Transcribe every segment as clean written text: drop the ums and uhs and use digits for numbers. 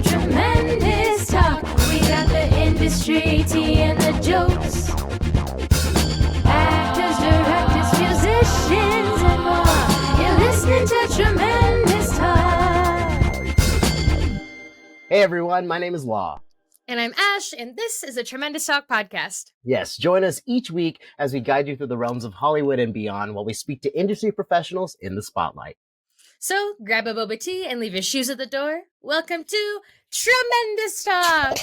tremendous talk. We got the industry, tea, and the jokes. Actors, directors, musicians, and more. You're listening to Tremendous Talk. Hey everyone, my name is Law. And I'm Ash, and this is a Tremendous Talk podcast. Yes, join us each week as we guide you through the realms of Hollywood and beyond while we speak to industry professionals in the spotlight. So grab a boba tea and leave your shoes at the door. Welcome to Tremendous Talk.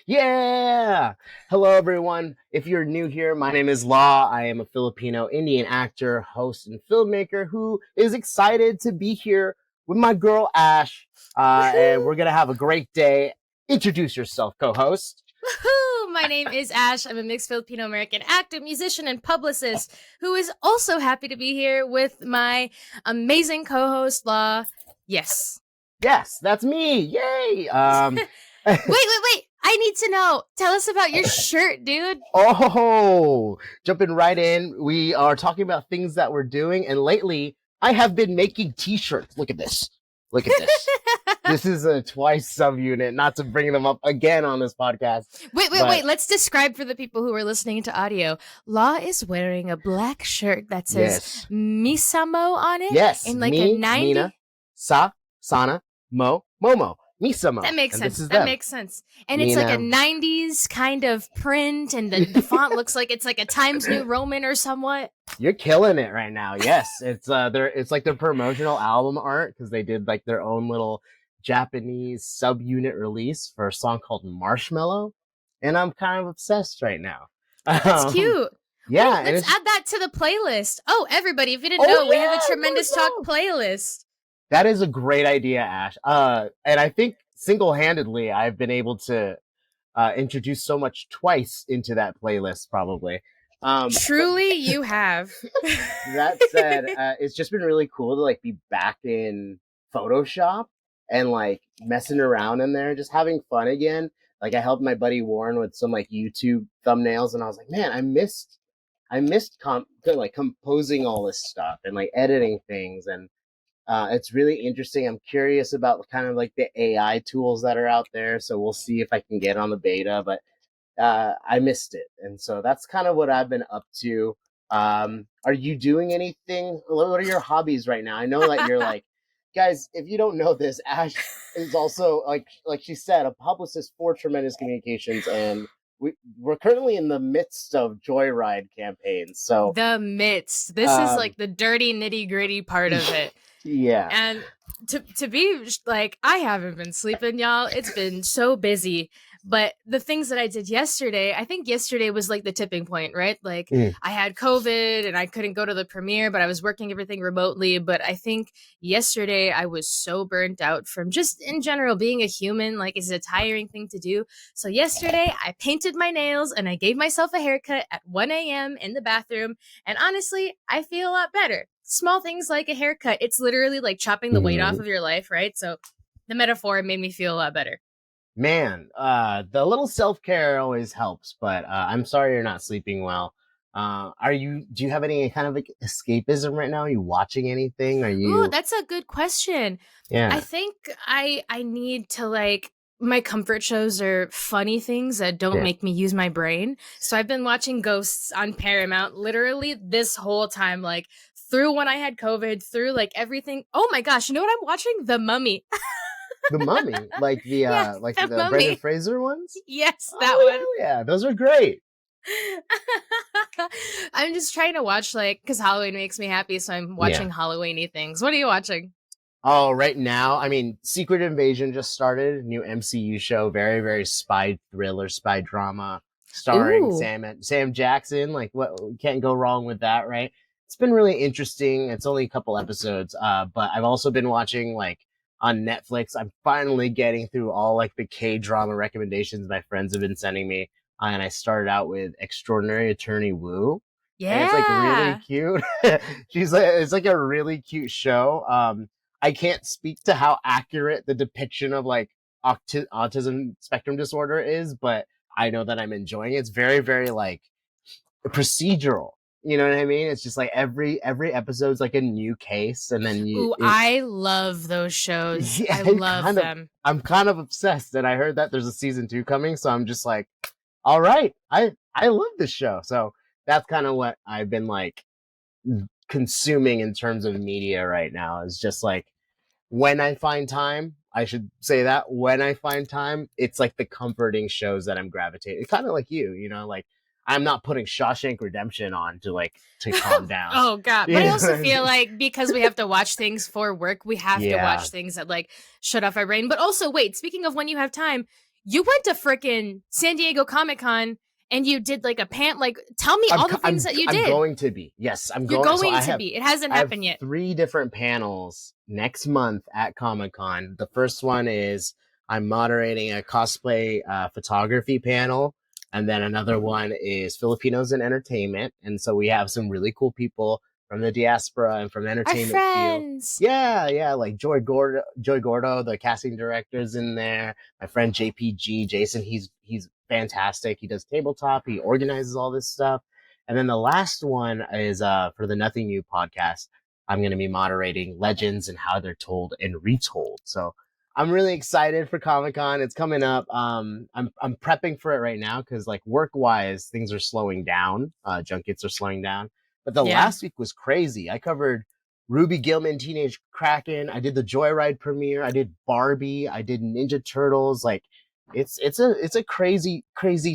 Yeah! Hello everyone. If you're new here, my name is Law. I am a Filipino Indian actor, host, and filmmaker who is excited to be here with my girl Ash. And we're going to have a great day. Introduce yourself, co-host. Woohoo! My name is Ash. I'm a mixed Filipina American actor, musician, and publicist who is also happy to be here with my amazing co-host, Law. Yes. Yes, that's me. Yay! Wait. I need to know. Tell us about your shirt, dude. Oh, jumping right in. We are talking about things that we're doing. And lately, I have been making t-shirts. Look at this. Look at this. This is a twice subunit, not to bring them up again on this podcast. Wait. Let's describe for the people who are listening to audio. Law is wearing a black shirt that says Misamo on it. Yes. In like me, a 90s. Mina, Sa, Sana, Mo, Momo. Misamo. That makes And sense. That makes sense. And it's like a 90s kind of print, and the font looks like it's like a Times New Roman or somewhat. You're killing it right now. Yes. It's like their promotional album art because they did like their own little Japanese subunit release for a song called Marshmallow, and I'm kind of obsessed right now. That's cute. Yeah, Wait, let's add that to the playlist. Oh, everybody, if you didn't know, we have a Tremendous Talk playlist. That is a great idea, Ash. And I think single-handedly, I've been able to introduce so much twice into that playlist, probably. Truly, you have. That said, it's just been really cool to like be back in Photoshop and like messing around in there, just having fun again. Like I helped my buddy Warren with some like YouTube thumbnails, and I was like, man, I missed composing all this stuff and like editing things, and it's really interesting. I'm curious about kind of like the AI tools that are out there, so we'll see if I can get on the beta, but I missed it, and so that's kind of what I've been up to. Are you doing anything? What are your hobbies right now? I know that you're like, guys, if you don't know this, Ash is also, like she said, a publicist for Tremendous Communications, and we're currently in the midst of Joyride campaigns. So the midst. This is like the dirty, nitty-gritty part of it. Yeah. And to be like, I haven't been sleeping, y'all. It's been so busy. But the things that I did yesterday, I think yesterday was like the tipping point, right? Like I had COVID and I couldn't go to the premiere, but I was working everything remotely. But I think yesterday I was so burnt out from just in general being a human. Like it's a tiring thing to do. So yesterday I painted my nails and I gave myself a haircut at 1 a.m. in the bathroom. And honestly, I feel a lot better. Small things like a haircut. It's literally like chopping the weight off of your life, right? So the metaphor made me feel a lot better. Man, the little self-care always helps, but I'm sorry you're not sleeping well. Do you have any kind of like escapism right now? Are you watching anything? Ooh, that's a good question. Yeah. I think I need to like, my comfort shows are funny things that don't make me use my brain. So I've been watching Ghosts on Paramount literally this whole time, like through when I had COVID, through like everything. Oh my gosh, you know what I'm watching? The Mummy. The Mummy, like the the Mummy. Brendan Fraser ones. Yes, that one. Yeah, those are great. I'm just trying to watch because Halloween makes me happy, so I'm watching Halloween-y things. What are you watching? Oh, right now, I mean, Secret Invasion just started, new MCU show, very, very spy thriller, spy drama, starring Sam Jackson. Like, what? Can't go wrong with that, right? It's been really interesting. It's only a couple episodes, but I've also been watching like on Netflix. I'm finally getting through all like the K-drama recommendations my friends have been sending me. And I started out with Extraordinary Attorney Woo. Yeah. And it's like really cute. It's like a really cute show. I can't speak to how accurate the depiction of like autism spectrum disorder is, but I know that I'm enjoying it. It's very, very like procedural. You know what I mean? It's just like every episode's like a new case, and then I love those shows. Yeah, I love them. I'm kind of obsessed, and I heard that there's a season 2 coming, so I'm just like, all right, I love this show. So that's kind of what I've been like consuming in terms of media right now. Is just like when I find time, I should say that when I find time, it's like the comforting shows that I'm gravitating. It's kind of like you know, like I'm not putting Shawshank Redemption on to calm down. Oh God. But I also feel like because we have to watch things for work, we have to watch things that like shut off our brain. But also, wait, speaking of when you have time, you went to frickin' San Diego Comic-Con and you did like tell me all the things that you did. I'm going to be. Yes, I'm You're going. going to be. It hasn't happened yet. 3 different panels next month at Comic-Con. The first one is I'm moderating a cosplay photography panel. And then another one is Filipinos in entertainment. And so we have some really cool people from the diaspora and from the entertainment Our friends. field. Yeah, like Joy Gordo, the casting director's in there. My friend JPG, Jason, he's fantastic. He does tabletop, he organizes all this stuff. And then the last one is for the Nothing New podcast. I'm going to be moderating legends and how they're told and retold. So I'm really excited for Comic-Con. It's coming up. I'm prepping for it right now because like work-wise, things are slowing down. Junkets are slowing down. But the last week was crazy. I covered Ruby Gillman, Teenage Kraken. I did the Joyride premiere. I did Barbie. I did Ninja Turtles. Like it's a crazy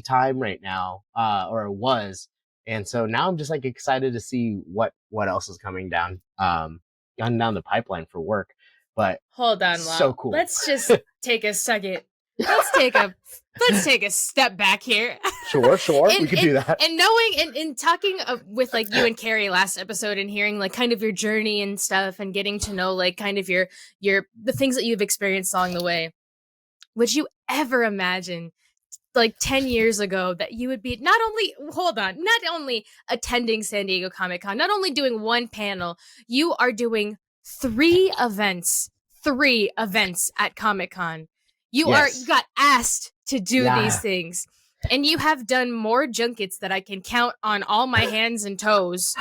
time right now, or it was. And so now I'm just like excited to see what else is coming down the pipeline for work. But hold on, Lau. So cool. Let's just take a second. Let's take a step back here. Sure. We could do that. And knowing and talking with like you and Carrie last episode and hearing like kind of your journey and stuff and getting to know like kind of your the things that you've experienced along the way. Would you ever imagine like 10 years ago that you would be not only attending San Diego Comic-Con, not only doing one panel, you are doing 3 events at Comic-Con. You got asked to do these things. And you have done more junkets that I can count on all my hands and toes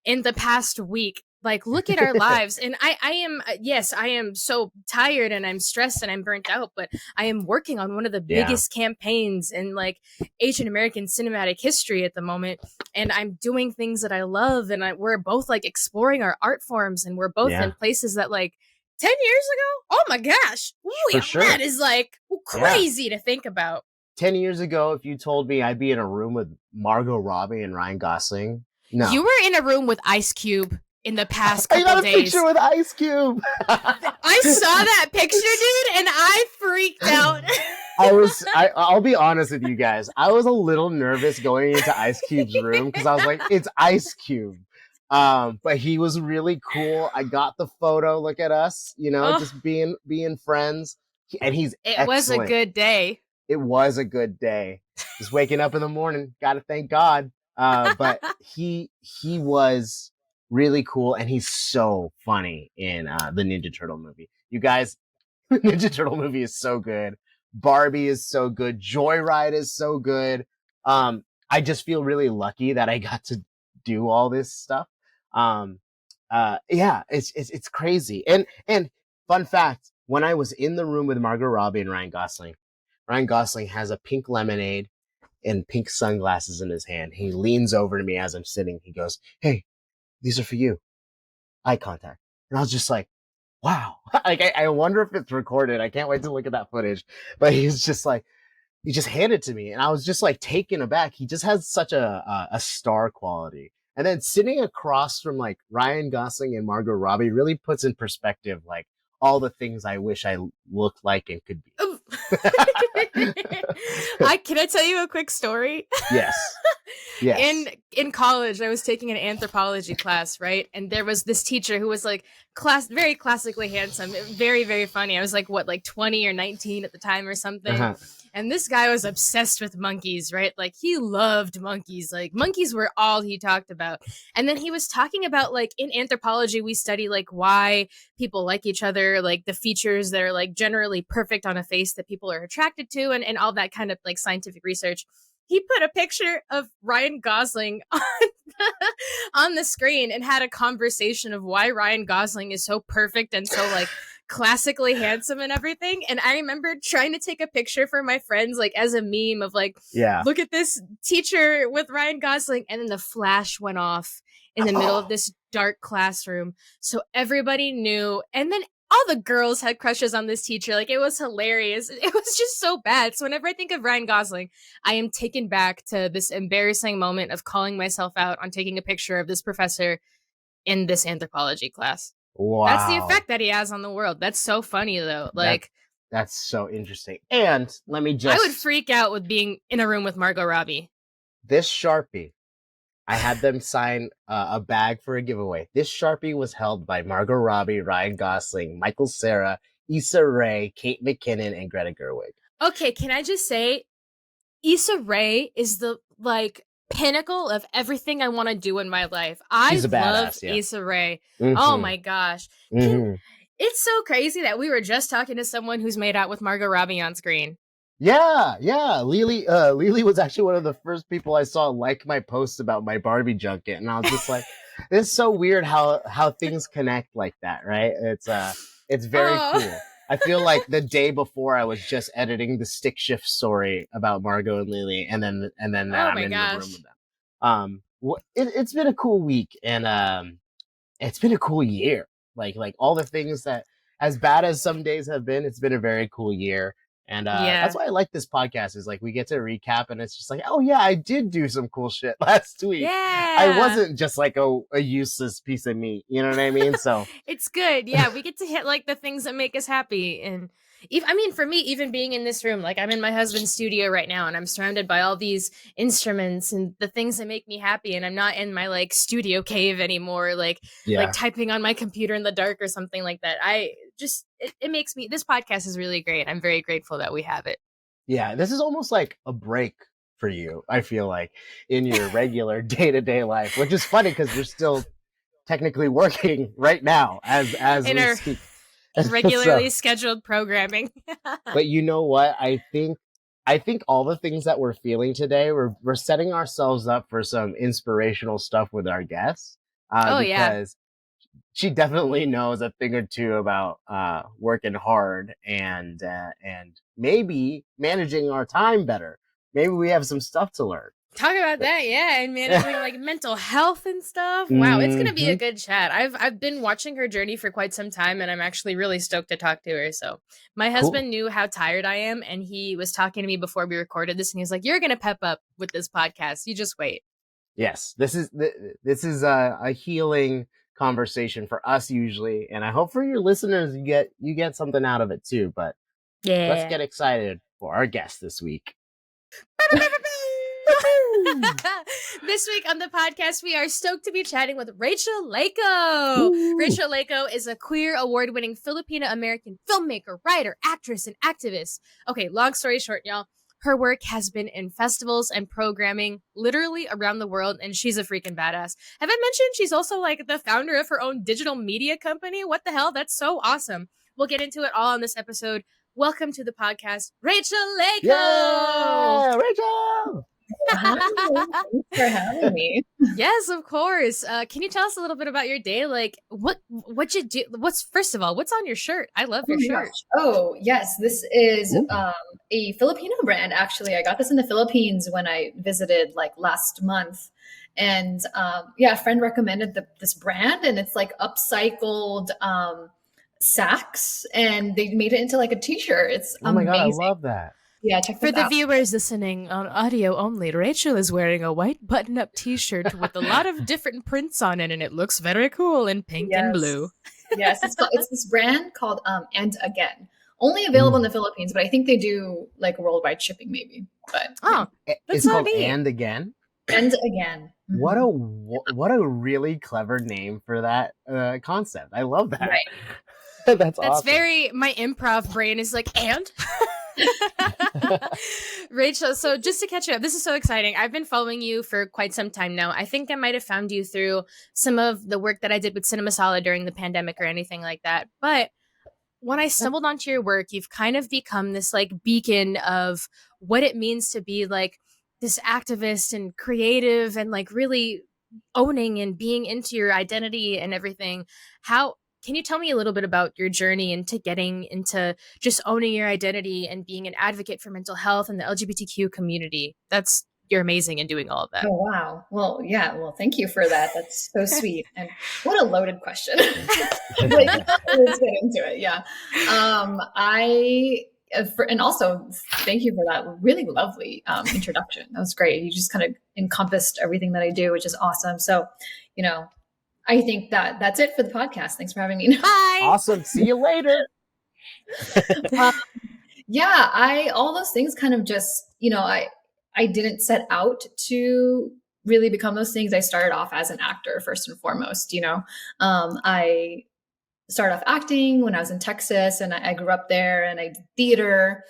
in the past week. Like, look at our lives. And I am so tired and I'm stressed and I'm burnt out, but I am working on one of the biggest campaigns in like Asian American cinematic history at the moment. And I'm doing things that I love. And we're both like exploring our art forms and we're both in places that like 10 years ago. Oh my gosh. Ooh, sure. That is like crazy to think about. 10 years ago, if you told me I'd be in a room with Margot Robbie and Ryan Gosling, no. You were in a room with Ice Cube in the past couple days. I got a days. picture with Ice Cube. I saw that picture, dude, and I freaked out. I'll be honest with you guys. I was a little nervous going into Ice Cube's room because I was like, it's Ice Cube. But he was really cool. I got the photo. Look at us, just being friends. And he's excellent. Was a good day. It was a good day. Just waking up in the morning. Got to thank God. But he was really cool, and he's so funny in the Ninja Turtle movie. You guys, the Ninja Turtle movie is so good. Barbie is so good. Joyride is so good. I just feel really lucky that I got to do all this stuff. It's crazy. And fun fact, when I was in the room with Margot Robbie and Ryan Gosling has a pink lemonade and pink sunglasses in his hand. He leans over to me as I'm sitting. He goes, "Hey, these are for you." Eye contact. And I was just like, wow. Like, I wonder if it's recorded. I can't wait to look at that footage. But he's just like, he just handed it to me. And I was just like taken aback. He just has such a star quality. And then sitting across from like Ryan Gosling and Margot Robbie really puts in perspective like all the things I wish I looked like and could be. Can I tell you a quick story? Yes. In college, I was taking an anthropology class, right? And there was this teacher who was like very classically handsome, very, very funny. I was like, 20 or 19 at the time or something. Uh-huh. And this guy was obsessed with monkeys, right? Like he loved monkeys. Like monkeys were all he talked about. And then he was talking about like in anthropology, we study like why people like each other, like the features that are like generally perfect on a face that people are attracted to and all that kind of like scientific research. He put a picture of Ryan Gosling on on the screen and had a conversation of why Ryan Gosling is so perfect and so like classically handsome and everything. And I remember trying to take a picture for my friends, like as a meme of like, look at this teacher with Ryan Gosling. And then the flash went off in the middle of this dark classroom. So everybody knew. And then all the girls had crushes on this teacher. Like, it was hilarious. It was just so bad. So whenever I think of Ryan Gosling, I am taken back to this embarrassing moment of calling myself out on taking a picture of this professor in this anthropology class. Wow. That's the effect that he has on the world. That's so funny, though. Like, that's so interesting. And let me just... I would freak out with being in a room with Margot Robbie. This Sharpie, I had them sign a bag for a giveaway. This Sharpie was held by Margot Robbie, Ryan Gosling, Michael Cera, Issa Rae, Kate McKinnon, and Greta Gerwig. Okay, can I just say, Issa Rae is the, like, pinnacle of everything I want to do in my life. I love Issa Rae. Mm-hmm. Oh my gosh. Mm-hmm. It's so crazy that we were just talking to someone who's made out with Margot Robbie on screen. Yeah. Lily was actually one of the first people I saw like my post about my Barbie junket, and I was just like, it's so weird how things connect like that, right? It's very cool. I feel like the day before I was just editing the stick shift story about Margot and Lily, and then I'm in the room with them. It's been a cool week, and it's been a cool year. Like all the things that, as bad as some days have been, it's been a very cool year. And that's why I like this podcast, is like we get to recap, and it's just like, oh yeah, I did do some cool shit last week. Yeah. I wasn't just like a useless piece of meat. You know what I mean? So it's good. Yeah, we get to hit like the things that make us happy. And for me, even being in this room, like I'm in my husband's studio right now, and I'm surrounded by all these instruments and the things that make me happy. And I'm not in my like studio cave anymore, like typing on my computer in the dark or something like that. It makes me, this podcast is really great. I'm very grateful that we have it. Yeah, this is almost like a break for you, I feel like, in your regular day-to-day life, which is funny because you're still technically working right now as we speak. Regularly scheduled programming. But you know what? I think all the things that we're feeling today, we're setting ourselves up for some inspirational stuff with our guests. Because she definitely knows a thing or two about working hard and maybe managing our time better. Maybe we have some stuff to learn. Talk about that, yeah, and managing like mental health and stuff. Wow, it's gonna be a good chat. I've been watching her journey for quite some time, and I'm actually really stoked to talk to her. So my husband knew how tired I am, and he was talking to me before we recorded this, and he was like, "You're gonna pep up with this podcast. You just wait." Yes, this is a healing conversation for us usually, and I hope for your listeners you get something out of it too. But let's get excited for our guest this week. This week on the podcast, we are stoked to be chatting with Rachel Leyco. Ooh. Rachel Leyco is a queer award-winning Filipina American filmmaker, writer, actress, and activist. Okay, long story short, y'all. Her work has been in festivals and programming literally around the world, and she's a freaking badass. Have I mentioned she's also like the founder of her own digital media company? What the hell? That's so awesome. We'll get into it all on this episode. Welcome to the podcast, Rachel Leyco. Yeah, Rachel. Hi, thanks for having me. Yes, of course. Can you tell us a little bit about your day? Like, what you do? First of all, what's on your shirt? I love your shirt. Gosh. Oh, yes, this is a Filipino brand. Actually, I got this in the Philippines when I visited like last month, and a friend recommended this brand, and it's like upcycled sacks, and they made it into like a t-shirt. It's amazing. God, I love that. Yeah, check this out. For the viewers listening on audio only, Rachel is wearing a white button-up t-shirt with a lot of different prints on it, and it looks very cool in pink and blue. Yes, it's this brand called And Again. Only available in the Philippines, but I think they do like worldwide shipping maybe. But it's called neat. And Again? And Again. Mm-hmm. What a really clever name for that concept. I love that. Right. That's awesome. Very, my improv brain is like, and? Rachel, so just to catch you up, this is so exciting. I've been following you for quite some time now. I think I might have found you through some of the work that I did with Cinema Sala during the pandemic or anything like that. But when I stumbled onto your work, you've kind of become this like beacon of what it means to be like this activist and creative and like really owning and being into your identity and everything. How can you tell me a little bit about your journey into getting into just owning your identity and being an advocate for mental health and the LGBTQ community? You're amazing in doing all of that. Oh, wow. Well, yeah. Well, thank you for that. That's so sweet. And what a loaded question. Like, let's get into it. Yeah. And also thank you for that really lovely introduction. That was great. You just kind of encompassed everything that I do, which is awesome. So, I think that's it for the podcast. Thanks for having me. Bye. Awesome. See you later. All those things kind of just, I didn't set out to really become those things. I started off as an actor first and foremost. I started off acting when I was in Texas, and I grew up there, and I did theater.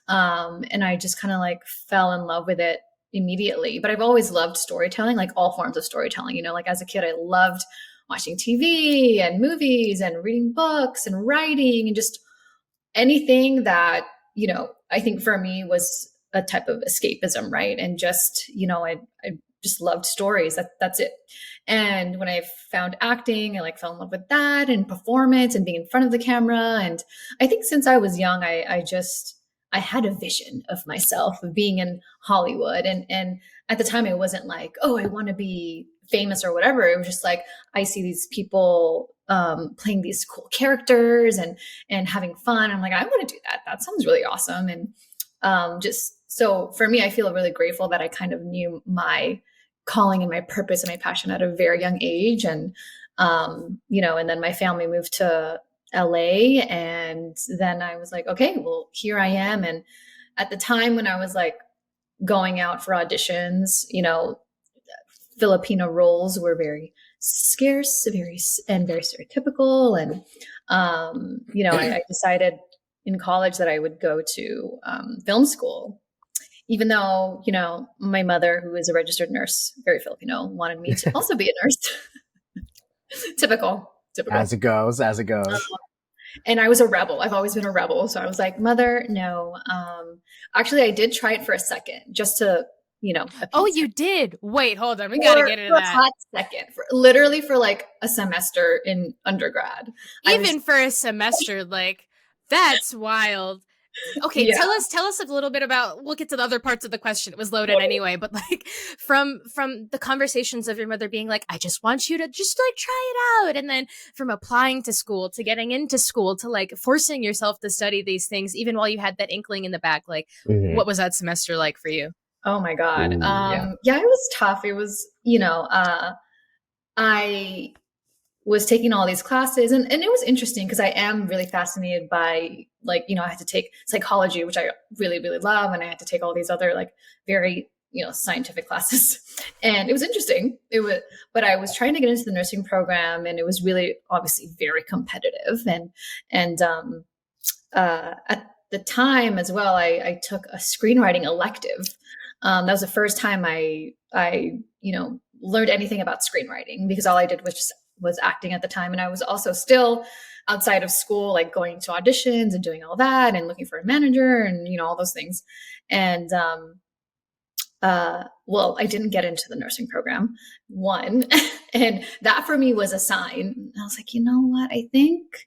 And I just kind of like fell in love with it immediately. But I've always loved storytelling, like all forms of storytelling. Like as a kid, I loved watching TV and movies and reading books and writing and just anything that, I think for me was a type of escapism, right? And just, I just loved stories. That's it. And when I found acting, I fell in love with that and performance and being in front of the camera. And I think since I was young, I had a vision of myself of being in Hollywood. And at the time, it wasn't like, oh, I want to be famous or whatever. It was just like, I see these people playing these cool characters and having fun. I'm like, I want to do that. That sounds really awesome. And so for me, I feel really grateful that I kind of knew my calling and my purpose and my passion at a very young age. And, and then my family moved to LA, and then I was like, okay, well, here I am. And at the time when I was like going out for auditions, Filipino roles were very scarce, very stereotypical. And, I decided in college that I would go to film school, even though, my mother, who is a registered nurse, very Filipino, wanted me to also be a nurse. Typical. As it goes. And I was a rebel. I've always been a rebel. So I was like, Mother, no. Actually, I did try it for a second just to, Oh, you did? Wait, hold on. We got to get into that. For a hot second. Literally for like a semester in undergrad. Even for a semester, that's wild. Okay, yeah. Tell us a little bit about, we'll get to the other parts of the question. It was loaded anyway, but from the conversations of your mother being like, I just want you to just try it out. And then from applying to school to getting into school to forcing yourself to study these things, even while you had that inkling in the back, what was that semester like for you? Oh my God. It was tough. It was, I was taking all these classes and it was interesting because I am really fascinated by I had to take psychology, which I really, really love. And I had to take all these other very, scientific classes, and it was interesting. But I was trying to get into the nursing program, and it was really obviously very competitive. And at the time as well, I took a screenwriting elective. That was the first time I learned anything about screenwriting, because all I did was acting at the time. And I was also still outside of school, going to auditions and doing all that and looking for a manager and, all those things. And, I didn't get into the nursing program, one, and that for me was a sign. I was like, you know what? I think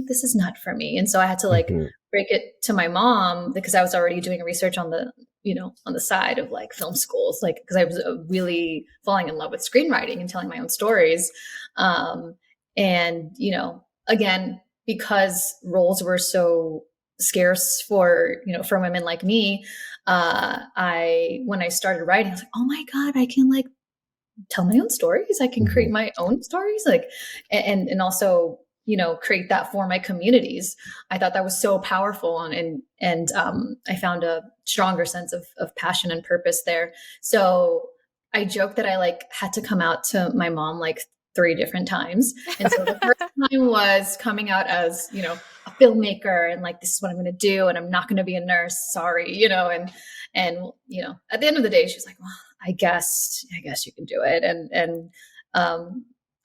this is not for me. And so I had to break it to my mom, because I was already doing research on the, on the side of film schools, because I was really falling in love with screenwriting and telling my own stories. And, again, because roles were so scarce for women like me, when I started writing, I was like, oh my God, I can tell my own stories. I can create my own stories, and also, create that for my communities. I thought that was so powerful, and I found a stronger sense of passion and purpose there. So I joke that I had to come out to my mom 3 different times. And so the first time was coming out as, a filmmaker, and this is what I'm going to do. And I'm not going to be a nurse. Sorry. And at the end of the day, she was like, well, I guess you can do it. And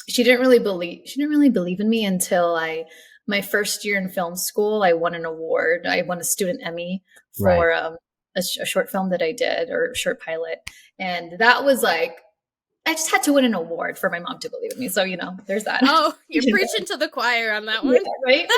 she didn't really believe in me until my first year in film school. I won an award. I won a student Emmy for a short film that I did, or a short pilot. And that was I just had to win an award for my mom to believe in me. So, there's that. Oh, you're preaching to the choir on that one. Yeah, right?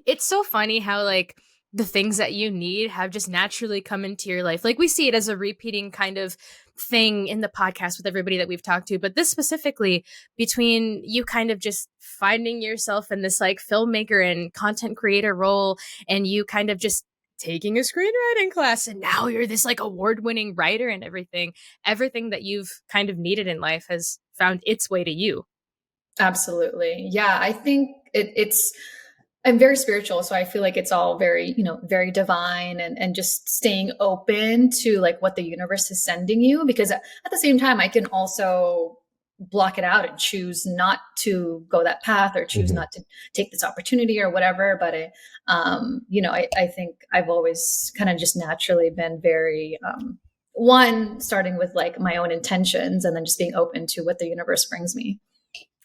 It's so funny how like the things that you need have just naturally come into your life. Like we see it as a repeating kind of thing in the podcast with everybody that we've talked to, but this specifically between you kind of just finding yourself in this like filmmaker and content creator role, and you kind of just taking a screenwriting class, and now you're this like award-winning writer, and everything that you've kind of needed in life has found its way to you. Absolutely. Yeah. I think I'm very spiritual. So I feel like it's all very, very divine, and just staying open to like what the universe is sending you, because at the same time, I can also block it out and choose not to go that path, or choose not to take this opportunity or whatever. But I think I've always kind of just naturally been very, starting with like my own intentions, and then just being open to what the universe brings me.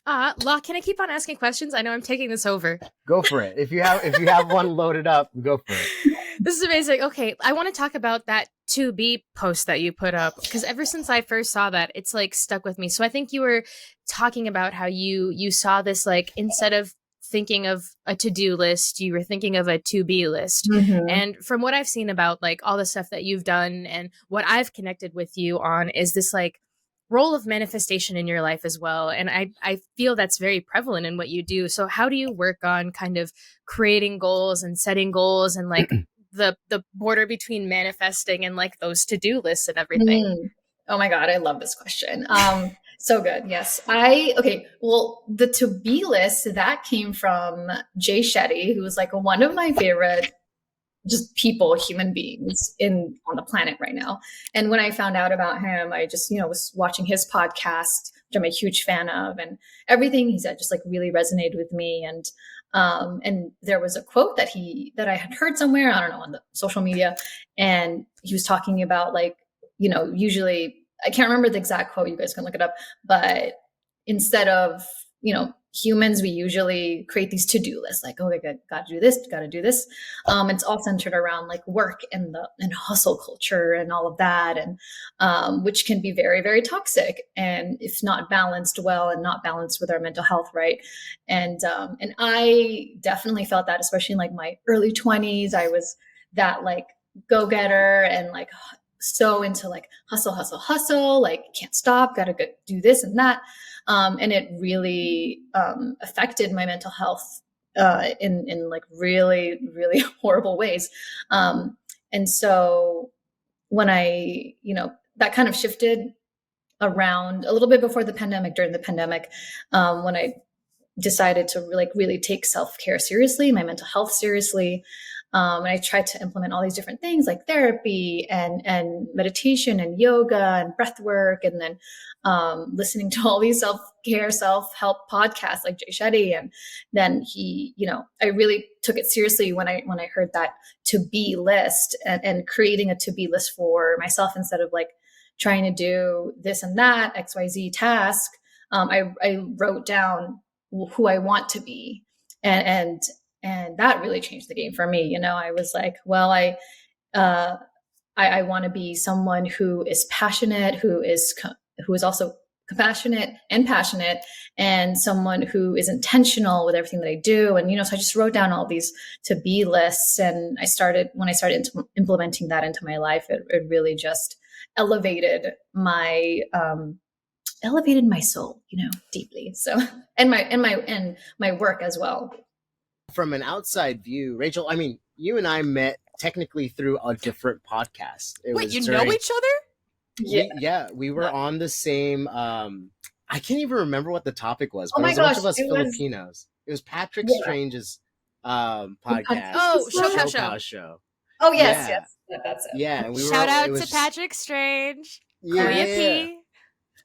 Law, can I keep on asking questions? I know I'm taking this over. Go for it. If you have one loaded up, go for it. This is amazing. Okay, I want to talk about that to be post that you put up, because ever since I first saw that, it's like stuck with me. So I think you were talking about how you saw this, like, instead of thinking of a to-do list, you were thinking of a to-be list. And from what I've seen about like all the stuff that you've done and what I've connected with you on is this like role of manifestation in your life as well. And I feel that's very prevalent in what you do. So how do you work on kind of creating goals and setting goals, and like the border between manifesting and like those to-do lists and everything? Oh my God, I love this question. So good. Yes. Well, the to-be list, that came from Jay Shetty, who is like one of my favorite just human beings on the planet right now. And when I found out about him, I just, was watching his podcast, which I'm a huge fan of, and everything he said just like really resonated with me. And there was a quote that I had heard somewhere, I don't know, on the social media. And he was talking about like, usually, I can't remember the exact quote, you guys can look it up, but instead of, humans, we usually create these to-do lists, like, okay, got to do this, got to do this. It's all centered around like work and hustle culture and all of that. And which can be very, very toxic, and if not balanced well, and not balanced with our mental health. Right. And I definitely felt that, especially in like my early 20s, I was that like go-getter, and like so into like hustle, like can't stop, got to go do this and that. And it really affected my mental health in like really, really horrible ways. And so when I, that kind of shifted around a little bit before the pandemic, during the pandemic, when I decided to like really take self-care seriously, my mental health seriously. And I tried to implement all these different things like therapy and meditation and yoga and breath work. And then listening to all these self-care, self-help podcasts like Jay Shetty. And then I really took it seriously when I heard that to-be list, and creating a to-be list for myself instead of like trying to do this and that XYZ task. I wrote down who I want to be. And that really changed the game for me. I was like, well, I want to be someone who is passionate, who is also compassionate and passionate, and someone who is intentional with everything that I do. And, so I just wrote down all these to-be lists, and when I started implementing that into my life, it really just elevated my soul, deeply. So, and my work as well. From an outside view, Rachel, I mean, you and I met technically through a different podcast. Wait, know each other? We were on the same. I can't even remember what the topic was. But Oh my it was gosh, a bunch of us it Filipinos. It was Patrick Strange's podcast. Oh, Showcast show. Oh yes, that's it. Yeah, and Shout out to Patrick Strange. Yeah.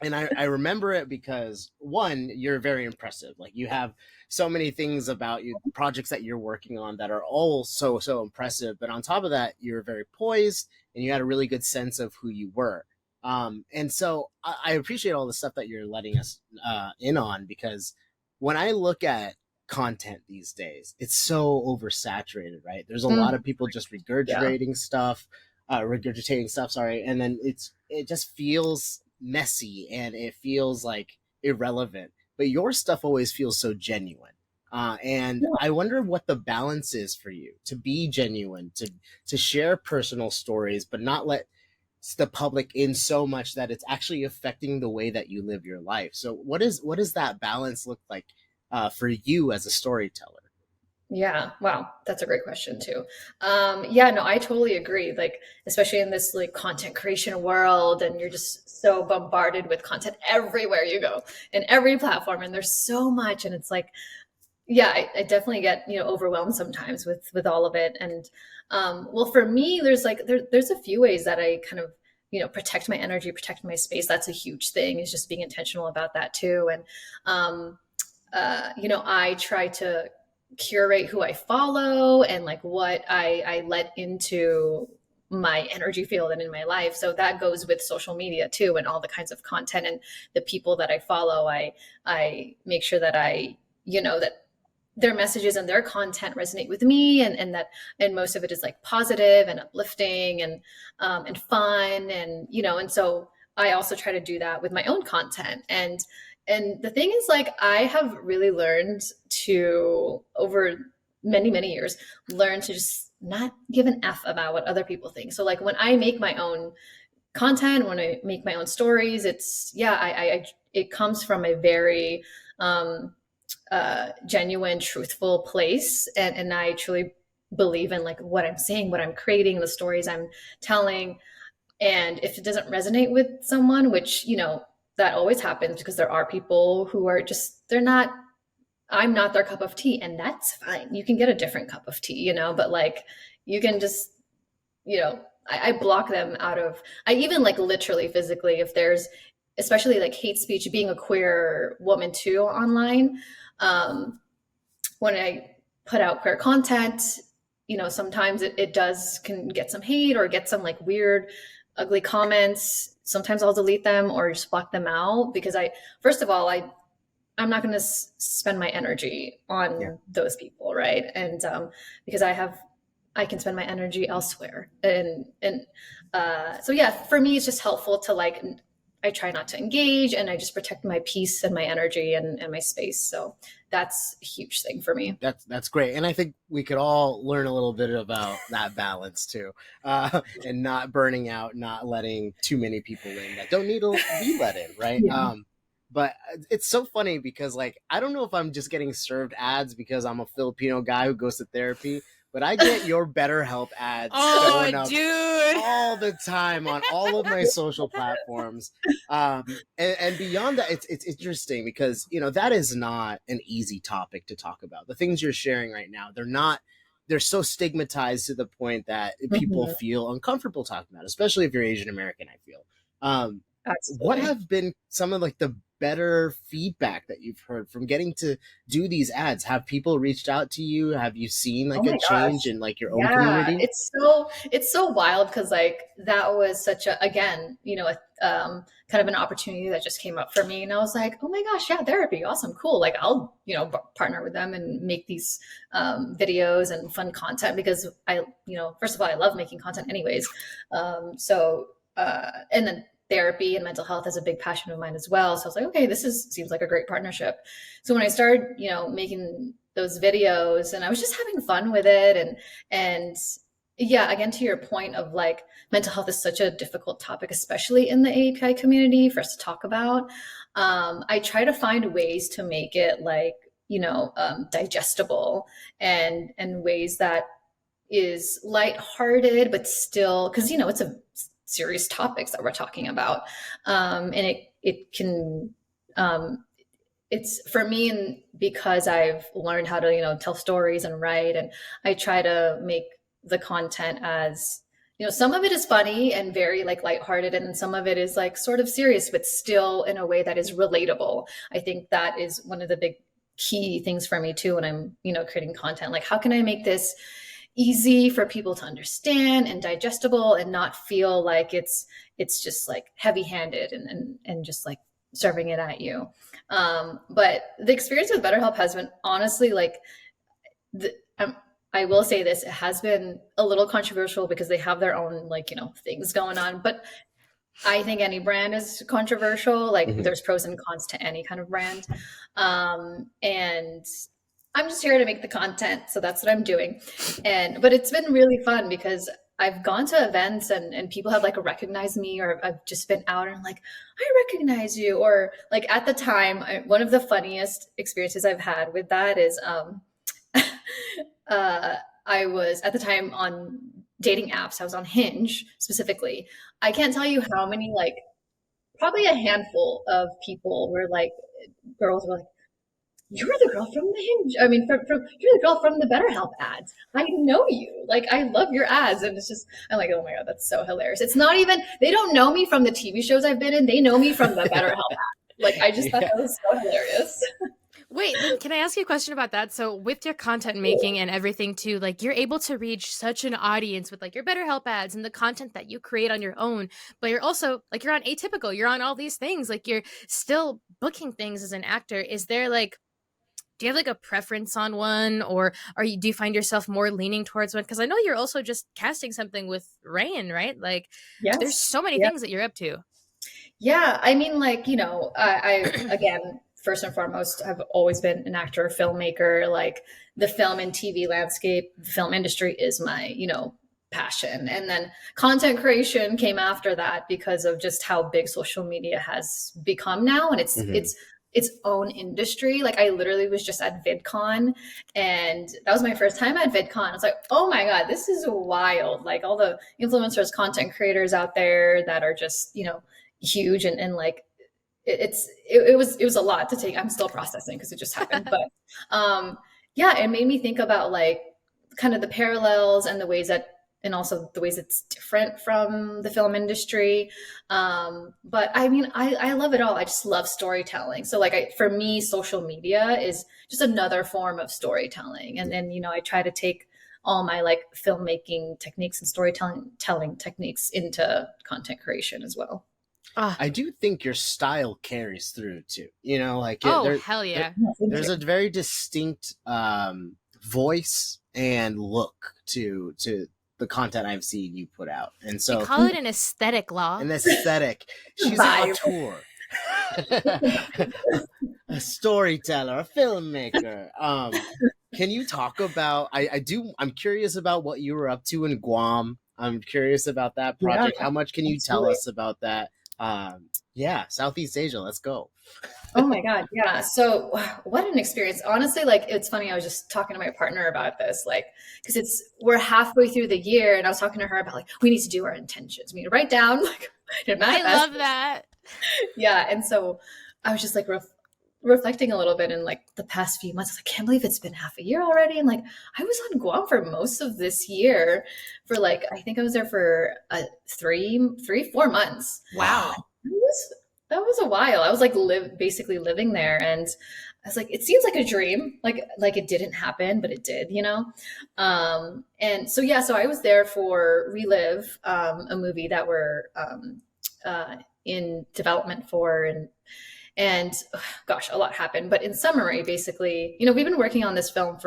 And I remember it because, one, you're very impressive. Like, you have so many things about you, projects that you're working on that are all so impressive. But on top of that, you're very poised, and you had a really good sense of who you were. And so I appreciate all the stuff that you're letting us in on, because when I look at content these days, it's so oversaturated, right? There's a lot of people just regurgitating stuff, and then it just feels messy and it feels like irrelevant, but your stuff always feels so genuine. And I wonder what the balance is for you to be genuine, to share personal stories, but not let the public in so much that it's actually affecting the way that you live your life. So what does that balance look like for you as a storyteller? Yeah. Wow. That's a great question too. Yeah, no, I totally agree. Like, especially in this like content creation world, and you're just so bombarded with content everywhere you go in every platform. And there's so much. And it's like, yeah, I definitely get, overwhelmed sometimes with all of it. And well, for me, there's a few ways that I kind of, protect my energy, protect my space. That's a huge thing, is just being intentional about that too. And I try to curate who I follow and like what I let into my energy field and in my life. So that goes with social media too, and all the kinds of content and the people that I follow. I make sure that that their messages and their content resonate with me, and most of it is like positive and uplifting and fun, and so I also try to do that with my own content. And the thing is, like, I have really learned to, over many, many years, learn to just not give an F about what other people think. So like when I make my own content, when I make my own stories, it comes from a very genuine, truthful place. And I truly believe in like what I'm saying, what I'm creating, the stories I'm telling. And if it doesn't resonate with someone, which, that always happens, because there are people who are just, I'm not their cup of tea, and that's fine. You can get a different cup of tea, but like you can just, I block them out of, I even like literally physically, if there's, especially like hate speech, being a queer woman too online, when I put out queer content, sometimes it can get some hate or get some like weird, ugly comments. Sometimes I'll delete them or just block them out, because first of all, I'm not going to spend my energy on those people. Right. And, because I can spend my energy elsewhere. So yeah, for me, it's just helpful to like, I try not to engage, and I just protect my peace and my energy and my space. So that's a huge thing for me. That's great. And I think we could all learn a little bit about that balance too, and not burning out, not letting too many people in that don't need to be let in. Right. Yeah. But it's so funny because like, I don't know if I'm just getting served ads because I'm a Filipino guy who goes to therapy, but I get your BetterHelp ads showing up all the time on all of my social platforms. And beyond that, it's interesting because, that is not an easy topic to talk about. The things you're sharing right now, they're so stigmatized to the point that people feel uncomfortable talking about, especially if you're Asian American, I feel. What have been some of like the better feedback that you've heard from getting to do these ads? Have people reached out to you? Have you seen like a change in like your own community? It's so wild, because like that was such a, again, kind of an opportunity that just came up for me, and I was like, oh my gosh, yeah, therapy, awesome, cool. Like I'll partner with them and make these videos and fun content, because I first of all, I love making content anyways. And then therapy and mental health is a big passion of mine as well. So I was like, okay, seems like a great partnership. So when I started, making those videos, and I was just having fun with it, and yeah, again, to your point of like, mental health is such a difficult topic, especially in the API community, for us to talk about. I try to find ways to make it like, digestible, and ways that is lighthearted, but still, because it's a serious topics that we're talking about. And it can, it's for me, and because I've learned how to, tell stories and write, and I try to make the content as, some of it is funny and very like lighthearted, and some of it is like sort of serious, but still in a way that is relatable. I think that is one of the big key things for me too, when I'm, creating content. Like, how can I make this easy for people to understand and digestible, and not feel like it's just like heavy-handed and just like serving it at you. But the experience with BetterHelp has been honestly like, I will say this, it has been a little controversial because they have their own like, things going on, but I think any brand is controversial. Like Mhm. there's pros and cons to any kind of brand. And I'm just here to make the content. So that's what I'm doing. But it's been really fun because I've gone to events and people have like recognized me, or I've just been out and I'm like, I recognize you. Or like at the time, one of the funniest experiences I've had with that is I was at the time on dating apps. I was on Hinge specifically. I can't tell you how many, like, probably a handful of people were like, girls were like, "You're the girl from the Hinge. I mean, you're the girl from the BetterHelp ads. I know you. Like, I love your ads." And it's just, I'm like, oh my God, that's so hilarious. It's not even, they don't know me from the TV shows I've been in. They know me from the BetterHelp ad. Like, I just thought Yeah. that was so hilarious. Wait, then can I ask you a question about that? So with your content making and everything too, like you're able to reach such an audience with like your BetterHelp ads and the content that you create on your own, but you're also like you're on Atypical, you're on all these things, like you're still booking things as an actor. Is there like do you have like a preference on one, or do you find yourself more leaning towards one? Because I know you're also just casting something with Rayan, right? Like there's Yes. so many Yeah. things that you're up to. Yeah, I mean, like, I again, first and foremost, I've always been an actor, a filmmaker. Like the film and TV landscape, the film industry is my, passion. And then content creation came after that because of just how big social media has become now, and it's its own industry. Like I literally was just at VidCon, and that was my first time at VidCon. I was like, oh my God, this is wild. Like all the influencers, content creators out there that are just, huge, and like it was a lot to take. I'm still processing because it just happened, but yeah, it made me think about like kind of the parallels and the ways that, and also the ways it's different from the film industry. But I mean, I love it all. I just love storytelling. So like for me, social media is just another form of storytelling. And then, I try to take all my like filmmaking techniques and storytelling techniques into content creation as well. I do think your style carries through too. Like Hell yeah. there's a very distinct voice and look to the content I've seen you put out, and so We call it an aesthetic, Law. an aesthetic. She's an auteur, a storyteller, a filmmaker. Can you talk about? I'm curious about what you were up to in Guam. I'm curious about that project. Yeah, How much can you tell absolutely. us about that? Yeah, Southeast Asia. Let's go. Oh my God. Yeah. So what an experience. Honestly, like it's funny. I was just talking to my partner about this, like, because we're halfway through the year, and I was talking to her about like, we need to do our intentions. We need to write down, like, I love that. Yeah. And so I was just like reflecting a little bit in like the past few months. I was like, I can't believe it's been half a year already. And like, I was on Guam for most of this year for like, I think I was there for 4 months. Wow. That was a while. I was like basically living there, and I was like, it seems like a dream. Like it didn't happen, but it did, And so yeah, so I was there for Relive, a movie that we're in development for, and gosh, a lot happened. But in summary, basically, we've been working on this film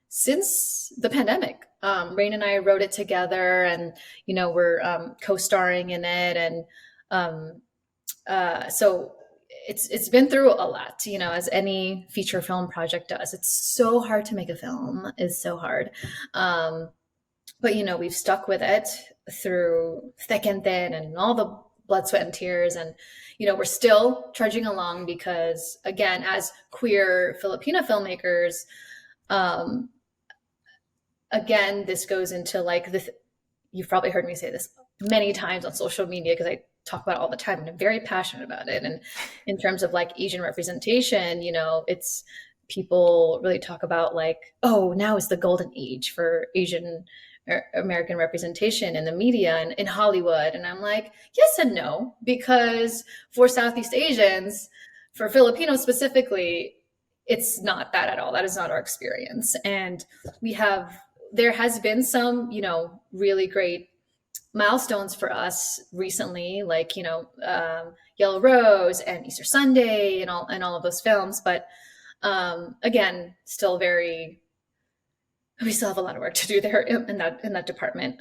since the pandemic. Rain and I wrote it together, and we're co-starring in it, and so it's been through a lot, as any feature film project does. It's so hard to make a film. It's so hard. But we've stuck with it through thick and thin and all the blood, sweat, and tears. And, we're still trudging along because, again, as queer Filipino filmmakers, again, this goes into like you've probably heard me say this many times on social media because I talk about it all the time, and I'm very passionate about it. And in terms of like Asian representation, it's people really talk about like, oh, now is the golden age for Asian American representation in the media and in Hollywood. And I'm like, yes and no, because for Southeast Asians, for Filipinos specifically, it's not that at all. That is not our experience. And there has been some, really great milestones for us recently, like, Yellow Rose and Easter Sunday and all of those films. But again, we still have a lot of work to do there in that department.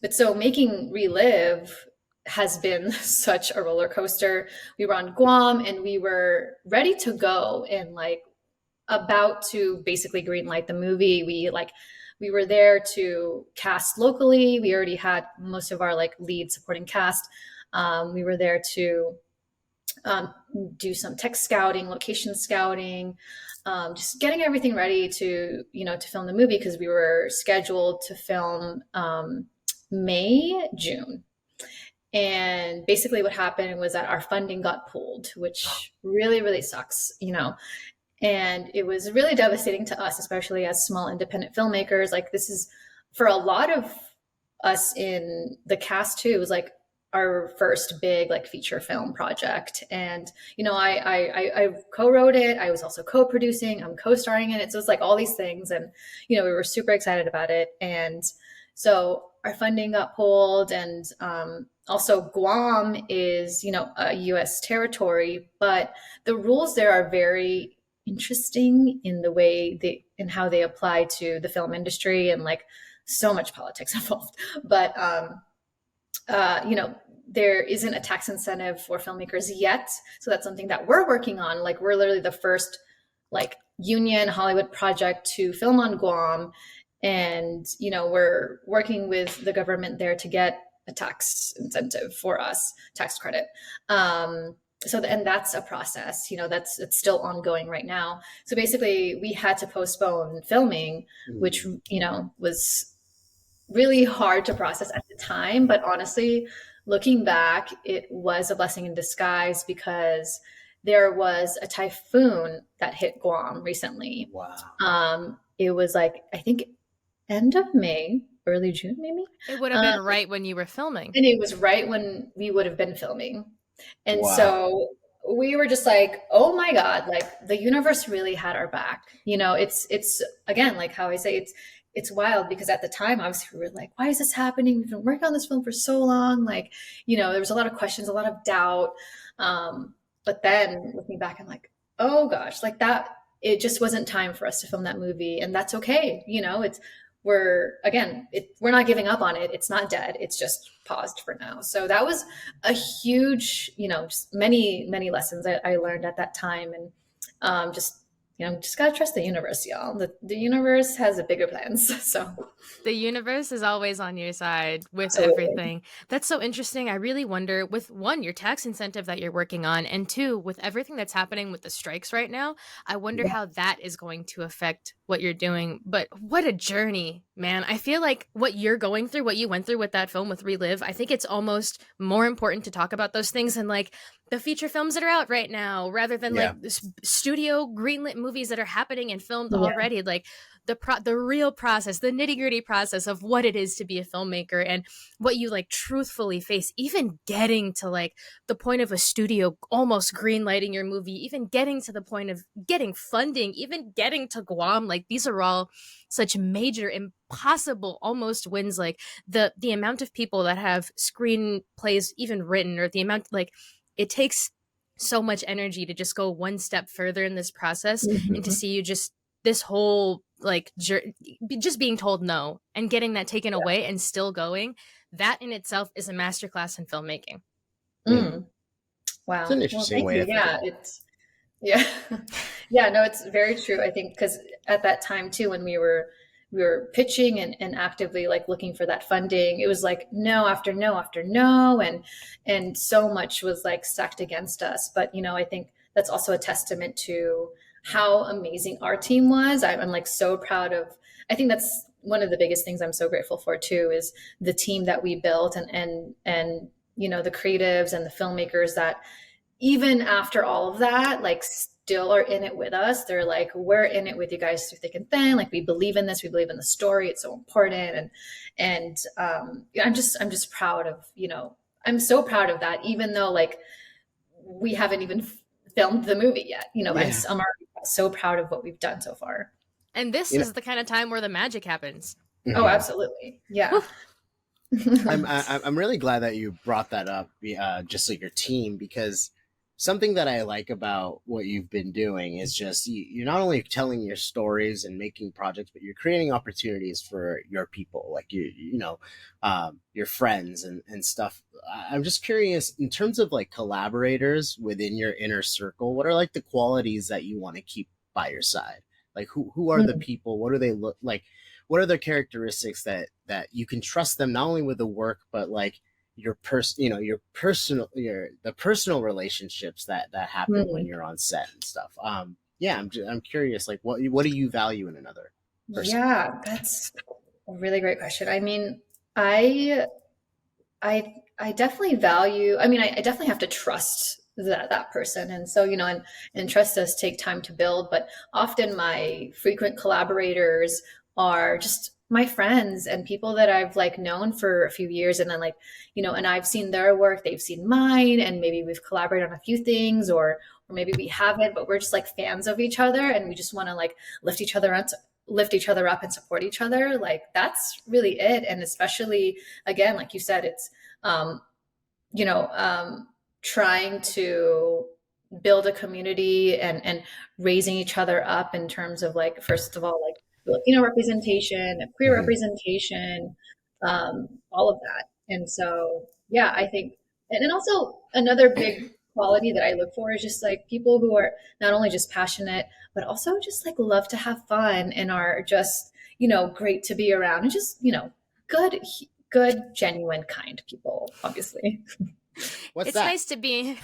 But so making Relive has been such a roller coaster. We were on Guam and we were ready to go and like about to basically greenlight the movie. We were there to cast locally. We already had most of our like lead supporting cast. We were there to do some tech scouting, location scouting, just getting everything ready to, to film the movie, because we were scheduled to film May, June. And basically what happened was that our funding got pulled, which really, really sucks, and it was really devastating to us, especially as small independent filmmakers. Like, this is, for a lot of us in the cast too, it was like our first big like feature film project. And I co-wrote it. I was also co-producing. I'm co-starring in it. So it's like all these things, and we were super excited about it. And so our funding got pulled, and also Guam is a U.S. territory, but the rules there are very interesting in the way in how they apply to the film industry, and like so much politics involved. But there isn't a tax incentive for filmmakers yet, so that's something that we're working on. Like, we're literally the first like union Hollywood project to film on Guam, and we're working with the government there to get a tax incentive for us, tax credit. And that's a process, it's still ongoing right now. So basically we had to postpone filming, which, was really hard to process at the time. But honestly, looking back, it was a blessing in disguise, because there was a typhoon that hit Guam recently. Wow. It was like, I think end of May, early June, maybe. It would have been right when you were filming. And it was right when we would have been filming. And Wow. so we were just like, oh my God, like the universe really had our back. It's again, like how I say, it's wild, because at the time obviously we were like, why is this happening? We've been working on this film for so long. Like, there was a lot of questions, a lot of doubt. But then looking back, I'm like, oh gosh, like that, it just wasn't time for us to film that movie. And that's okay. We're not giving up on it. It's not dead. It's just paused for now. So that was a huge, just many, many lessons I learned at that time. And just gotta trust the universe, y'all. The universe has a bigger plans. So the universe is always on your side with Absolutely. everything. That's so interesting. I really wonder, with one, your tax incentive that you're working on, and two, with everything that's happening with the strikes right now, I wonder how that is going to affect what you're doing. But what a journey, man. I feel like what you're going through, what you went through with that film with Relive, I think it's almost more important to talk about those things and like the feature films that are out right now, rather than like this studio greenlit movies that are happening and filmed already. Like the real process, the nitty-gritty process of what it is to be a filmmaker, and what you like truthfully face, even getting to like the point of a studio almost greenlighting your movie, even getting to the point of getting funding, even getting to Guam. Like, these are all such major, impossible almost wins. Like the amount of people that have screenplays even written, or the amount, like, it takes so much energy to just go one step further in this process, and to see you just this whole like just being told no and getting that taken away and still going, that in itself is a masterclass in filmmaking. Wow. It's an interesting way of no, it's very true. I think because at that time too, when we were pitching and actively like looking for that funding, it was like no after no after no, and so much was like stacked against us. But I think that's also a testament to how amazing our team was. I'm like so proud of. I think that's one of the biggest things I'm so grateful for too, is the team that we built, and the creatives and the filmmakers that even after all of that, like still are in it with us. They're like, we're in it with you guys through thick and thin. Like, we believe in this. We believe in the story. It's so important. And I'm just proud of, I'm so proud of that, even though like we haven't even filmed the movie yet, I'm already so proud of what we've done so far. And this is the kind of time where the magic happens. Oh, absolutely. Yeah. I'm really glad that you brought that up, just like your team, because something that I like about what you've been doing is just you're not only telling your stories and making projects, but you're creating opportunities for your people, like your friends and stuff. I'm just curious, in terms of like collaborators within your inner circle, what are like the qualities that you want to keep by your side? Like who are the people? What do they look like? What are their characteristics that you can trust them not only with the work, but like the personal relationships that happen when you're on set and stuff. I'm curious, like what do you value in another person? Yeah, that's a really great question. I mean, I definitely value, I mean, I definitely have to trust that person. And so, and trust does take time to build, but often my frequent collaborators are just my friends and people that I've like known for a few years. And then like, and I've seen their work, they've seen mine, and maybe we've collaborated on a few things, or maybe we haven't, but we're just like fans of each other. And we just want to like lift each other up and support each other. Like that's really it. And especially again, like you said, it's, trying to build a community and raising each other up in terms of like, first of all, like Filipino representation, queer representation, all of that. And so, yeah, I think, and then also another big quality that I look for is just like people who are not only just passionate, but also just like love to have fun and are just, great to be around and just, good, genuine, kind people, obviously. What's it's that? Nice to be.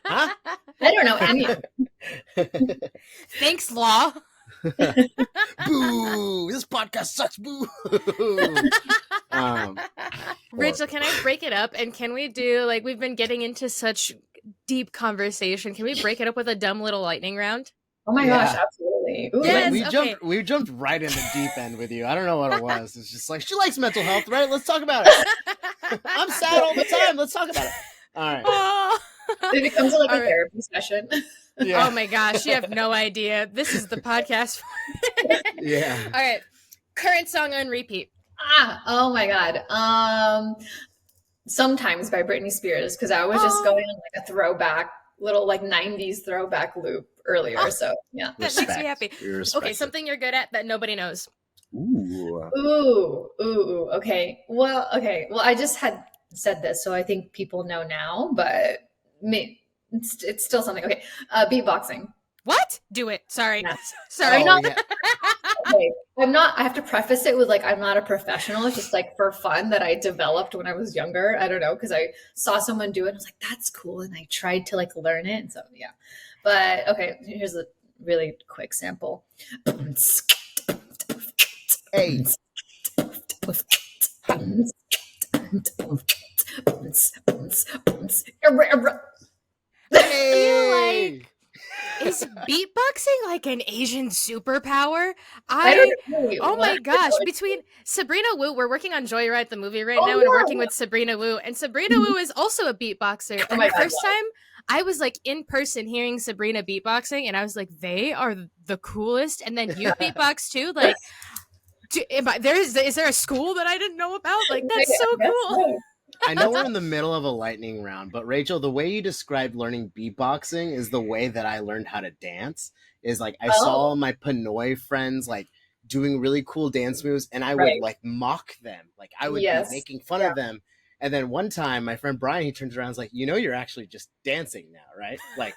Huh? I don't know any. Thanks, Law. Boo! This podcast sucks. Boo! Rachel, can I break it up? And can we do, like, we've been getting into such deep conversation. Can we break it up with a dumb little lightning round? Oh my gosh, absolutely. Ooh, Yes, we jumped right in the deep end with you. I don't know what it was. It's just like, she likes mental health, right? Let's talk about it. I'm sad all the time. Let's talk about it. All right. Oh. It becomes like a therapy session. Yeah. Oh my gosh, you have no idea. This is the podcast. Yeah. All right. Current song on repeat. Oh my God. Sometimes by Britney Spears, because I was just going on like a throwback, little like 90s throwback loop earlier. So yeah. That makes me happy. Okay, something you're good at that nobody knows. Ooh. Okay. Well, I just had said this, so I think people know now, but it's still something. Okay. Beatboxing. What? Do it. Sorry. Yeah. Sorry. Okay. I have to preface it with like, I'm not a professional. It's just like for fun that I developed when I was younger. I don't know. Cause I saw someone do it. And I was like, that's cool. And I tried to like learn it. And so, yeah. But okay, here's a really quick sample. Hey. Hey. Is beatboxing like an Asian superpower? I don't know. Oh my gosh. Between Sabrina Wu, we're working on Joyride the movie right now, and yeah. we're working with Sabrina Wu. And Sabrina Wu is also a beatboxer. And the first time I was like in person hearing Sabrina beatboxing, and I was like, they are the coolest. And then you beatbox too. Like, is there a school that I didn't know about? Like, that's so cool. I know we're in the middle of a lightning round, but Rachel, the way you described learning beatboxing is the way that I learned how to dance. Is like I saw my Pinoy friends like doing really cool dance moves, and I would like mock them. Like I would be making fun of them. And then one time, my friend Brian, he turns around and is like, you're actually just dancing now, right? Like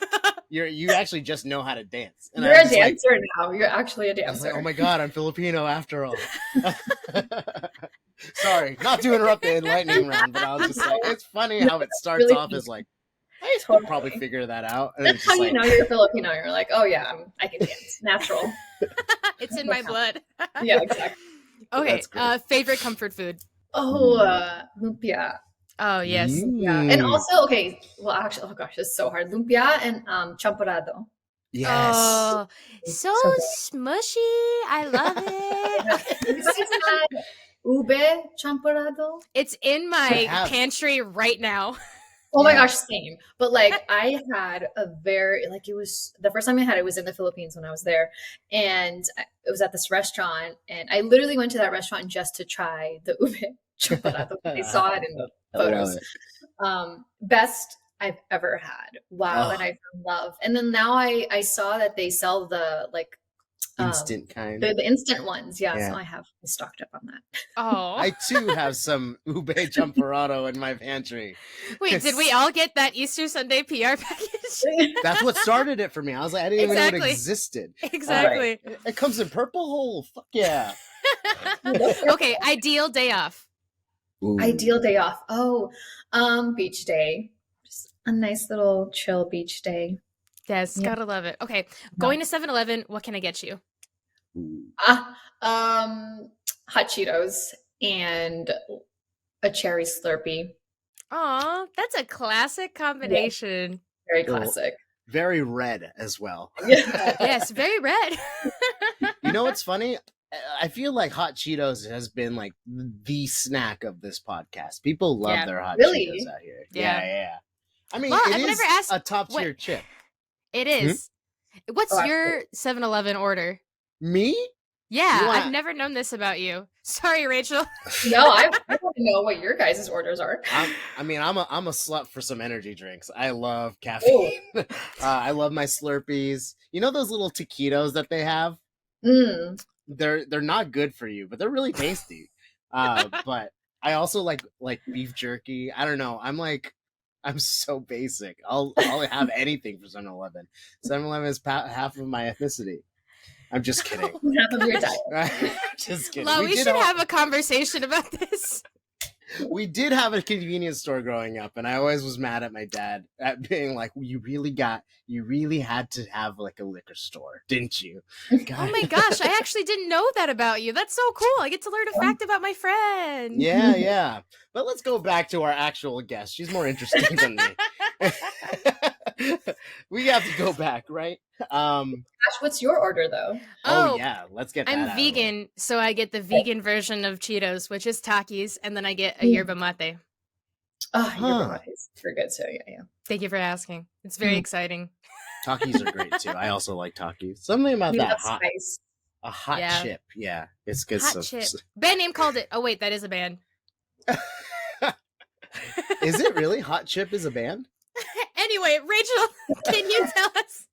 you actually just know how to dance. And you're a dancer now. You're actually a dancer. I was like, oh my God, I'm Filipino after all. Sorry, not to interrupt the lightning round, but I was just like, it's funny how it starts really off as like, I could probably figure that out. And that's how you know you're Filipino. You're like, oh yeah, I can dance. Natural. It's in my blood. Yeah, exactly. Okay, favorite comfort food? Lumpia. Oh, yes. Yeah. And also, okay, well, actually, oh gosh, it's so hard. Lumpia and champorado. Yes. Oh, so smushy. I love it. Ube champorado. It's in my pantry right now. Oh my gosh, same. But like I had a very, like it was, the first time I had it was in the Philippines when I was there. And it was at this restaurant. And I literally went to that restaurant just to try the ube champorado. I saw it in the photos. Best I've ever had. Wow. Oh. And I found love. And then now I saw that they sell the like Instant kind. the instant ones. Yeah. Yeah. So I stocked up on that. Oh, I too have some ube champurrado in my pantry. wait, did we all get that Easter Sunday PR package? That's what started it for me. I was like, I didn't even know Exactly. it existed. Exactly. It comes in purple. Fuck yeah. Okay, ideal day off. Ooh. Ideal day off. Oh, beach day. Just a nice little chill beach day. Yes, Yeah. gotta love it. Okay, going to 7-Eleven, what can I get you? Ooh. Hot Cheetos and a cherry Slurpee. Aw, that's a classic combination. Very Cool. classic. Very red as well. Yes, very red. You know what's funny? I feel like hot Cheetos has been like the snack of this podcast. People love Yeah. their hot Really? Cheetos out here. Yeah. Yeah. I mean, Well, it I've is never asked a top tier what- chip. It is. What's Oh, your 7-Eleven order? Me? Yeah, You wanna- I've never known this about you. Sorry, Rachel. No, I want to know what your guys' orders are. I'm a slut for some energy drinks. I love caffeine. I love my Slurpees. You know those little taquitos that they have? Mm. They're not good for you, but they're really tasty. But I also like beef jerky. I don't know. I'm so basic. I'll have anything for 7-Eleven. 7-Eleven is half of my ethnicity. I'm just kidding. Half of your diet. Just kidding. Lo, we did should have a conversation about this. We did have a convenience store growing up, and I always was mad at my dad at being like, you really had to have like a liquor store, didn't you? God. Oh my gosh, I actually didn't know that about you. That's so cool. I get to learn a fact about my friend. Yeah. But let's go back to our actual guest. She's more interesting than me. We have to go back, right? Gosh, what's your order though? Oh yeah, let's get that I'm out of the way. vegan, so I get the vegan version of Cheetos, which is Takis, and then I get a yerba mate. Oh, Huh. your bodies are good too. Yeah. Thank you for asking. It's very exciting. Takis are great too. I also like Takis. Something about You that love hot, spice. a hot Yeah. chip. Yeah, it's good Hot stuff. chip. Band name called it. Oh wait, that is a band. Is it really? Hot Chip is a band? Anyway, Rachel, can you tell us?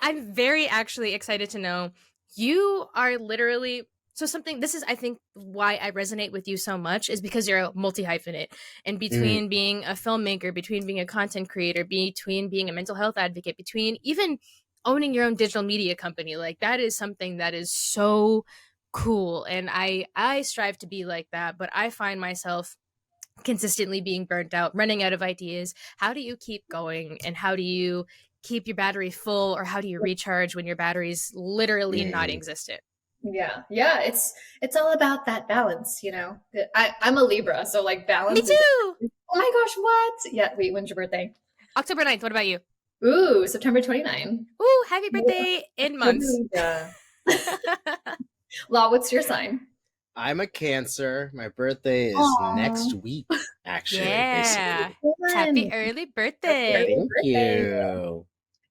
I'm very actually excited to know. You are literally something. This is, I think, why I resonate with you so much is because you're a multi-hyphenate, and between being a filmmaker, between being a content creator, between being a mental health advocate, between even owning your own digital media company, like that is something that is so cool, and I strive to be like that, but I find myself consistently being burnt out, running out of ideas. How do you keep going, and how do you keep your battery full, or how do you recharge when your battery's literally not existent? Yeah. It's all about that balance, you know. I'm a Libra, so like balance. Me too. Oh my gosh, what? Yeah. Wait, when's your birthday? October 9th. What about you? Ooh, September 29. Ooh, happy birthday in months. Yeah. Law, what's your sign? I'm a Cancer. My birthday is Aw. next week, actually. Yeah. Fun. Happy early birthday. Thank you.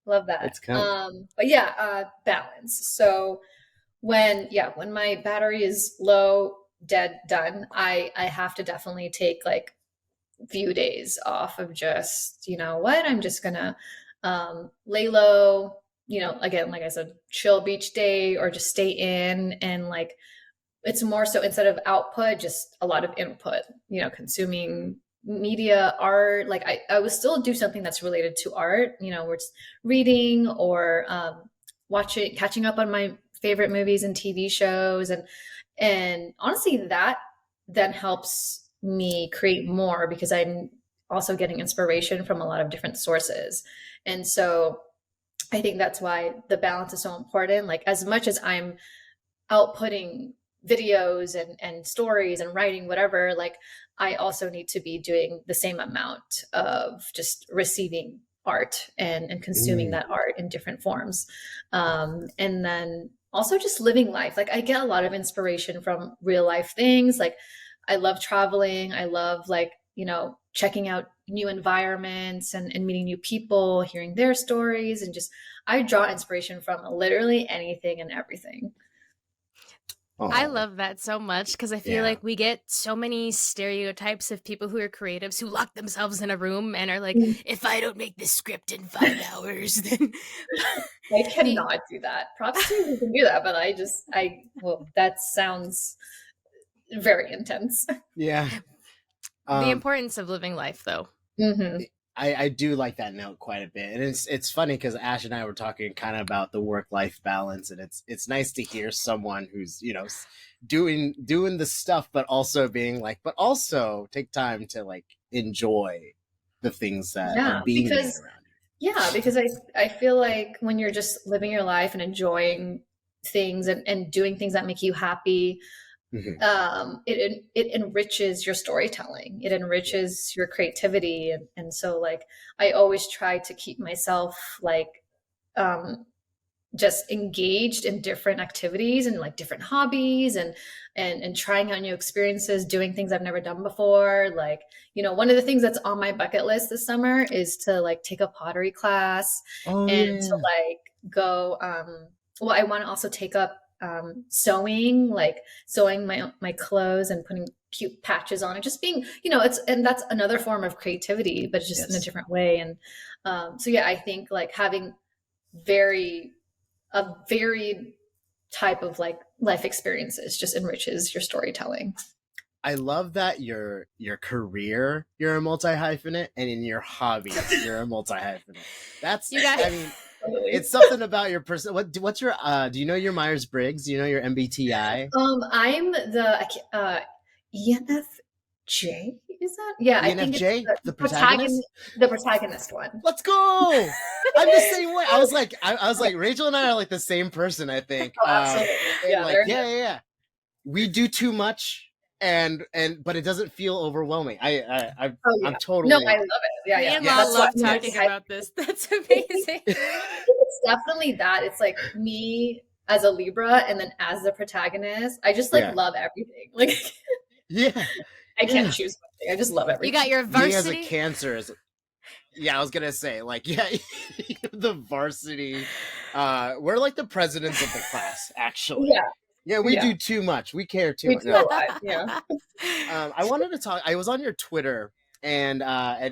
Love that. It's coming. But yeah, balance. So when my battery is low, dead, done, I have to definitely take like few days off of just, you know what, I'm just gonna lay low, you know, again, like I said, chill beach day, or just stay in, and like it's more so instead of output, just a lot of input, you know, consuming media, art. Like I would still do something that's related to art, you know, where it's reading or catching up on my favorite movies and TV shows. And honestly, that then helps me create more because I'm also getting inspiration from a lot of different sources. And so I think that's why the balance is so important. Like as much as I'm outputting videos and stories and writing, whatever, like I also need to be doing the same amount of just receiving art and consuming that art in different forms. And then also just living life. Like I get a lot of inspiration from real life things. Like I love traveling. I love like, you know, checking out new environments and meeting new people, hearing their stories, and just I draw inspiration from literally anything and everything. I Oh, love that so much because I feel yeah. like we get so many stereotypes of people who are creatives who lock themselves in a room and are like, Mm. if I don't make this script in 5 hours, then I cannot do that. Props to you who can do that, but well, that sounds very intense. Yeah. the Um, importance of living life, though. Mm-hmm. I do like that note quite a bit, and it's funny because Ash and I were talking kind of about the work life balance, and it's nice to hear someone who's doing the stuff, but also being like, but also take time to like enjoy the things that Yeah, are being made because around because I feel like when you're just living your life and enjoying things and doing things that make you happy, you. it enriches your storytelling. It enriches your creativity, and so like I always try to keep myself like um, just engaged in different activities and like different hobbies and trying out new experiences, doing things I've never done before. Like, one of the things that's on my bucket list this summer is to like take a pottery class Oh and yeah. to like go well, I want to also take up sewing, like sewing my clothes and putting cute patches on it, just being, and that's another form of creativity, but it's just in a Yes. different way. And so yeah, I think like having a varied type of like life experiences just enriches your storytelling. I love that your career you're a multi-hyphenate, and in your hobbies you're a multi-hyphenate. That's You got- I mean, it's something about your person. What's your do you know your Myers-Briggs? Do you know your MBTI? I'm the ENFJ. Is that? Yeah, I think it's ENFJ, the protagonist. The protagonist one. Let's go. I'm the same way. I was like Rachel and I are like the same person, I think. Oh, absolutely. And Yeah, like, they're- yeah. We do too much, and but it doesn't feel overwhelming. I'm totally. No, I love it. Yeah, Me yeah. and Yeah, Law that's love what- talking about this. That's amazing. It's definitely that. It's like me as a Libra, and then as the protagonist, I just like Yeah. love everything. Like Yeah. I can't choose one thing. I just love everything. You got your Me as a varsity. Cancer is. Yeah, I was gonna say like the varsity. We're like the presidents of the class, actually. Yeah. Yeah, we Yeah. do too much. We care too We much. do No. a lot. Yeah. I wanted to talk. I was on your Twitter, and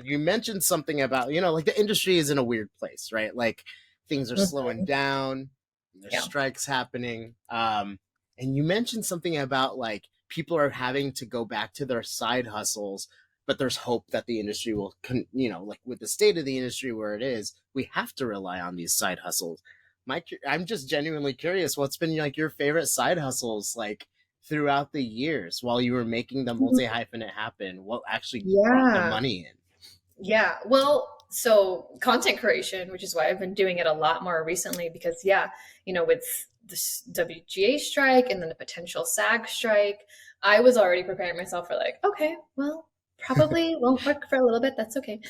you mentioned something about like the industry is in a weird place, right? Like things are slowing down. There's Yeah. strikes happening. And you mentioned something about like people are having to go back to their side hustles, but there's hope that the industry will, like with the state of the industry where it is, we have to rely on these side hustles. I'm just genuinely curious, what's been like your favorite side hustles like throughout the years while you were making the multi-hyphenate happen? What actually brought the money in? Yeah. Well, so content creation, which is why I've been doing it a lot more recently, because with this WGA strike and then the potential SAG strike, I was already preparing myself for like, okay, well, probably won't work for a little bit. That's okay.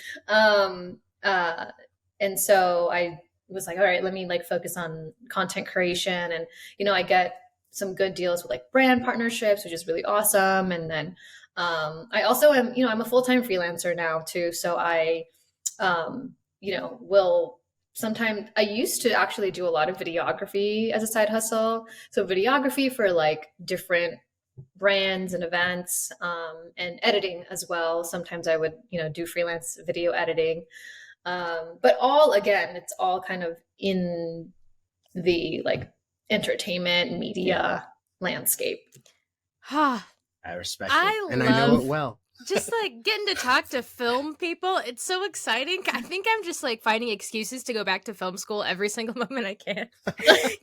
And so I was like, all right, let me like focus on content creation. And, I get some good deals with like brand partnerships, which is really awesome. And then I also am, I'm a full-time freelancer now too. So I, will sometimes, I used to actually do a lot of videography as a side hustle. So videography for like different brands and events, and editing as well. Sometimes I would, do freelance video editing. But it's all kind of in the like entertainment media landscape. I respect it. I And I know love- it well. Just like getting to talk to film people, it's so exciting. I think I'm just like finding excuses to go back to film school every single moment I can.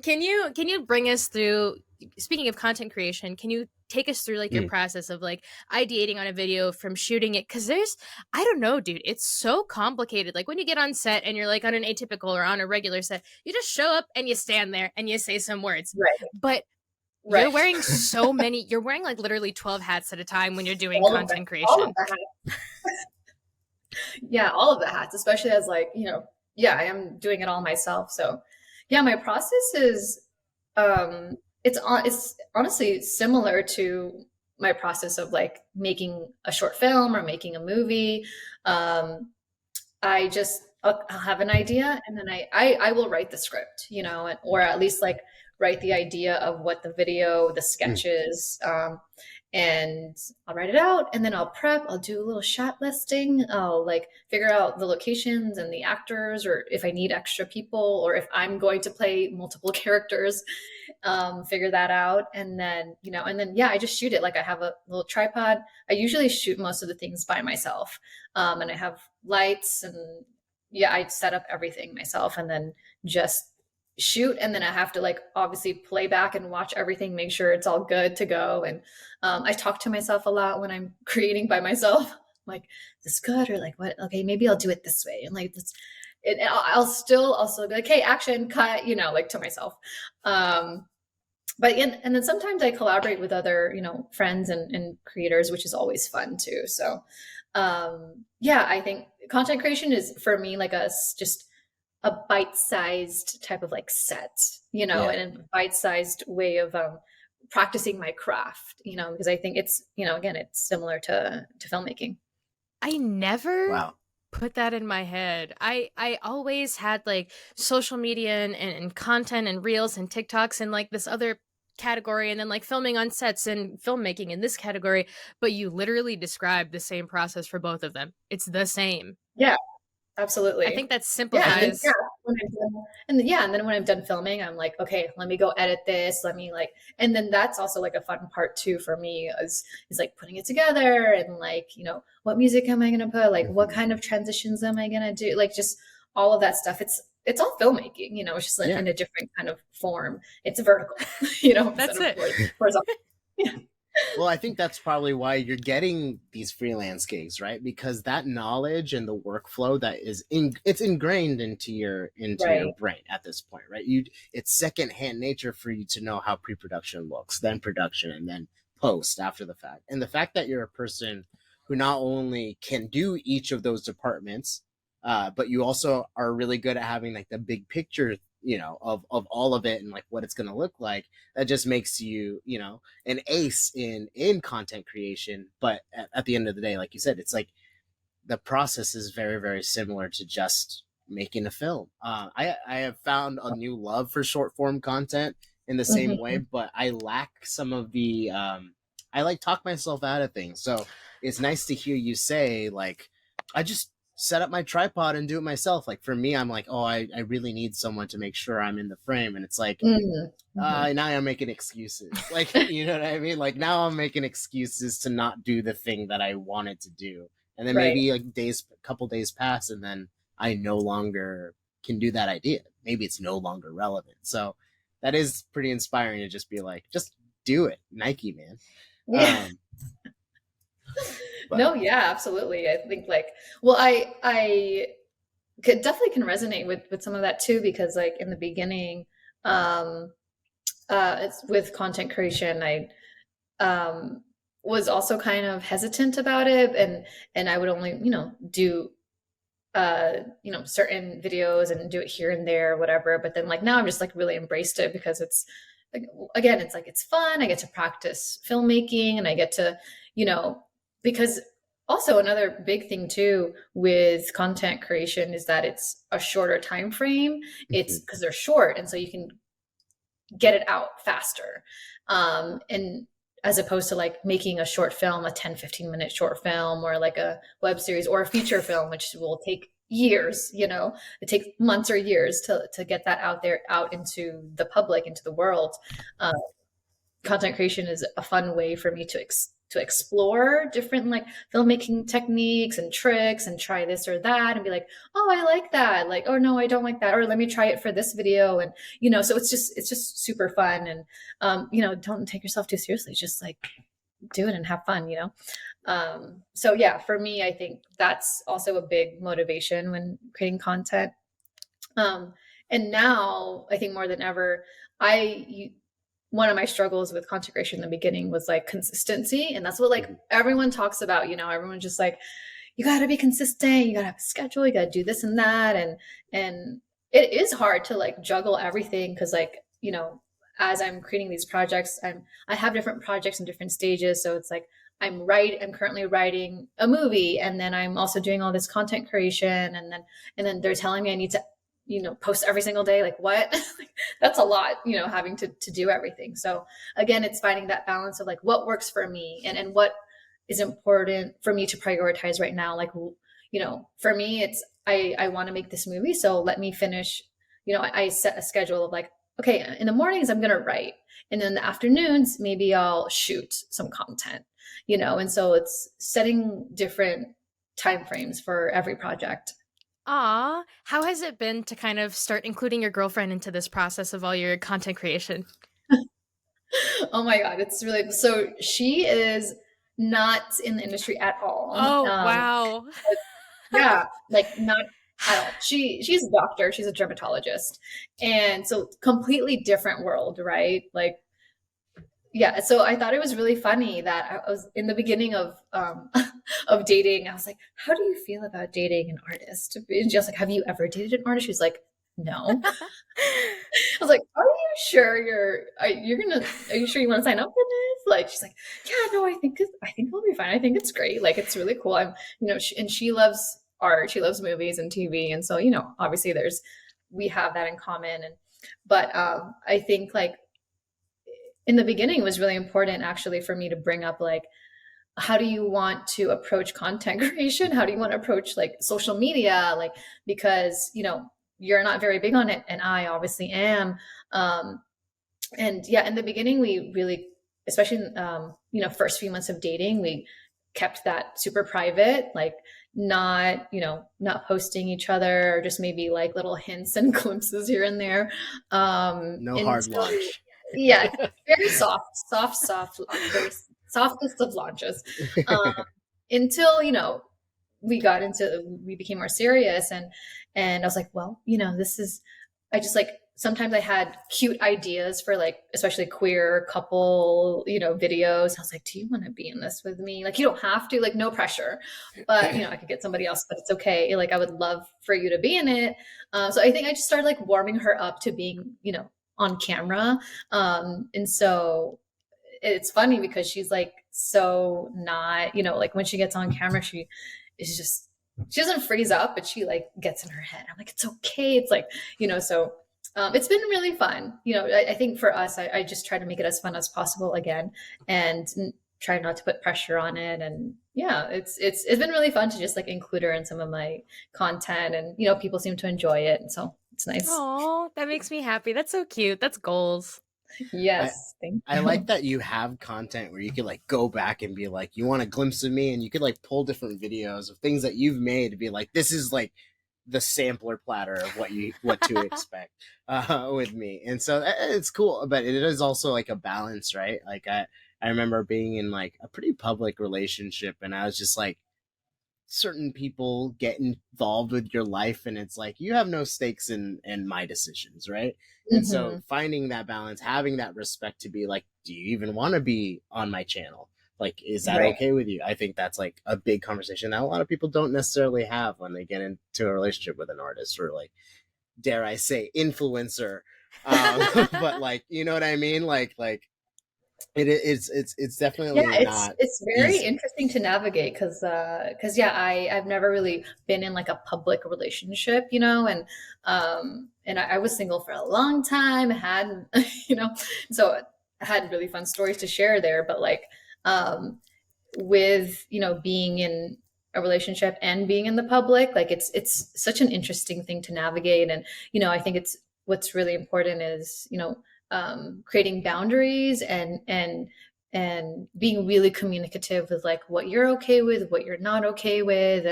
Can you bring us through, speaking of content creation, can you take us through like your process of like ideating on a video from shooting it? Because I don't know, dude, it's so complicated. Like when you get on set and you're like on an atypical or on a regular set, you just show up and you stand there and you say some words. Right. But Right. you're wearing so many, you're wearing like literally 12 hats at a time when you're doing All of content the- creation. all of the hats. Yeah, all of the hats, especially as like, I am doing it all myself. So yeah, my process is, it's honestly similar to my process of like making a short film or making a movie. I'll have an idea and then I will write the script, or at least like write the idea of what the video, the sketches, and I'll write it out, and then I'll prep. I'll do a little shot listing. I'll like figure out the locations and the actors, or if I need extra people, or if I'm going to play multiple characters, figure that out. And then, yeah, I just shoot it. Like I have a little tripod. I usually shoot most of the things by myself. And I have lights, and yeah, I set up everything myself, and then just shoot. And then I have to like obviously play back and watch everything, make sure it's all good to go. And I talk to myself a lot when I'm creating by myself. Like, is this good? Or like, what? Okay, maybe I'll do it this way. And like this, I'll still be like, hey, action, cut, like to myself. And then sometimes I collaborate with other, friends and creators, which is always fun too. So yeah, I think content creation is for me like just a bite-sized type of like set, and a bite-sized way of practicing my craft, because I think it's, again, it's similar to filmmaking. I never put that in my head. I always had like social media and content and reels and TikToks and like this other category, and then like filming on sets and filmmaking in this category, but you literally described the same process for both of them. It's the same. Yeah, absolutely. I think that simplifies. And then when I'm done filming, I'm like, okay, let me go edit this. Let me like, and then that's also like a fun part too for me is like putting it together and like, what music am I going to put? Like, what kind of transitions am I going to do? Like just all of that stuff. It's all filmmaking, it's just like in a different kind of form. It's vertical, That's it. Horizontal. Yeah. Well, I think that's probably why you're getting these freelance gigs, right? Because that knowledge and the workflow that is it's ingrained into your brain at this point, right? It's secondhand nature for you to know how pre-production looks, then production, and then post after the fact. And the fact that you're a person who not only can do each of those departments, but you also are really good at having like the big picture, of all of it and like what it's going to look like. That just makes you, an ace in content creation. But at the end of the day, like you said, it's like the process is very, very similar to just making a film. I have found a new love for short form content in the same way, but I lack some of the, I like talk myself out of things. So it's nice to hear you say like, I just set up my tripod and do it myself. Like for me, I'm like, oh, I really need someone to make sure I'm in the frame. And it's like, now I'm making excuses. Like, you know what I mean? Like now I'm making excuses to not do the thing that I wanted to do. And then maybe like a couple days pass and then I no longer can do that idea. Maybe it's no longer relevant. So that is pretty inspiring to just be like, just do it. Nike, man. Yeah. No, yeah, absolutely. I think like, well, I definitely can resonate with some of that too, because like in the beginning, it's with content creation, I was also kind of hesitant about it, and I would only, do certain videos and do it here and there, whatever. But then like now I'm just like really embraced it because it's like, again, it's like, it's fun. I get to practice filmmaking and I get to, because also another big thing too with content creation is that it's a shorter time frame. It's because they're short, and so you can get it out faster. And as opposed to like making a short film, a 10-15 minute short film, or like a web series or a feature film, which will take years, it takes months or years to get that out into the public, into the world. Content creation is a fun way for me to explore different like filmmaking techniques and tricks and try this or that and be like, oh, I like that. Like, oh no, I don't like that. Or let me try it for this video. And, so it's just super fun. And, don't take yourself too seriously. Just like do it and have fun, So yeah, for me, I think that's also a big motivation when creating content. And now I think more than ever, one of my struggles with content creation in the beginning was like consistency. And that's what like everyone talks about, everyone's just like, you got to be consistent. You got to have a schedule. You got to do this and that. And it is hard to like juggle everything. Cause like, as I'm creating these projects, I have different projects in different stages. So it's like, I'm currently writing a movie, and then I'm also doing all this content creation. And then they're telling me I need to, post every single day. Like what? That's a lot, having to do everything. So again, it's finding that balance of like what works for me and what is important for me to prioritize right now. Like, for me, it's, I want to make this movie. So let me finish, I set a schedule of like, okay, in the mornings, I'm going to write. And then in the afternoons, maybe I'll shoot some content, and so it's setting different timeframes for every project. Aw, how has it been to kind of start including your girlfriend into this process of all your content creation? Oh my God, it's really, so she is not in the industry at all. Oh, wow. Yeah, like not at all. She's a doctor, she's a dermatologist. And so completely different world, right? Like, yeah. So I thought it was really funny that I was in the beginning of of dating. I was like, how do you feel about dating an artist? And she was like, have you ever dated an artist? She was like, no. I was like, are you sure are you sure you want to sign up for this? Like, she's like, yeah, no, I think it'll be fine. I think it's great. Like, it's really cool. I'm, and she loves art. She loves movies and TV. And so, obviously we have that in common. But I think like in the beginning it was really important actually for me to bring up like, how do you want to approach content creation? How do you want to approach like social media? Like, because, you're not very big on it and I obviously am. And yeah, in the beginning, we really, especially, first few months of dating, we kept that super private, like not posting each other or just maybe like little hints and glimpses here and there. No hard launch. Yeah, very soft, very softest of launches. Until, we became more serious and I was like, well, I just like, sometimes I had cute ideas for like, especially queer couple, videos. I was like, do you want to be in this with me? Like, you don't have to, like, no pressure, but I could get somebody else, but it's okay. Like, I would love for you to be in it. So I think I just started like warming her up to being, on camera. And so it's funny because she's like, so not, like when she gets on camera, she doesn't freeze up, but she like gets in her head. I'm like, it's okay. It's like, so it's been really fun. I think for us, I just try to make it as fun as possible again and try not to put pressure on it. And yeah, it's been really fun to just like include her in some of my content and, people seem to enjoy it. And so it's nice. Oh, that makes me happy. That's so cute. That's goals. Yes. Thank you. I like that you have content where you could like go back and be like, you want a glimpse of me, and you could like pull different videos of things that you've made to be like, this is like the sampler platter of what to expect with me. And so it's cool, but it is also like a balance, right? Like I remember being in like a pretty public relationship and I was just like, certain people get involved with your life and it's like you have no stakes in my decisions, right? And so finding that balance, having that respect to be like, do you even want to be on my channel? Like, is that okay with you? I think that's like a big conversation that a lot of people don't necessarily have when they get into a relationship with an artist or like, dare I say, influencer. But like, you know what I mean? Like it's definitely it's very easy. interesting to navigate because I've never really been in like a public relationship, and I was single for a long time, had so I had really fun stories to share there, but like with being in a relationship and being in the public, like it's such an interesting thing to navigate. And I think what's really important is creating boundaries and being really communicative with like what you're okay with, what you're not okay with,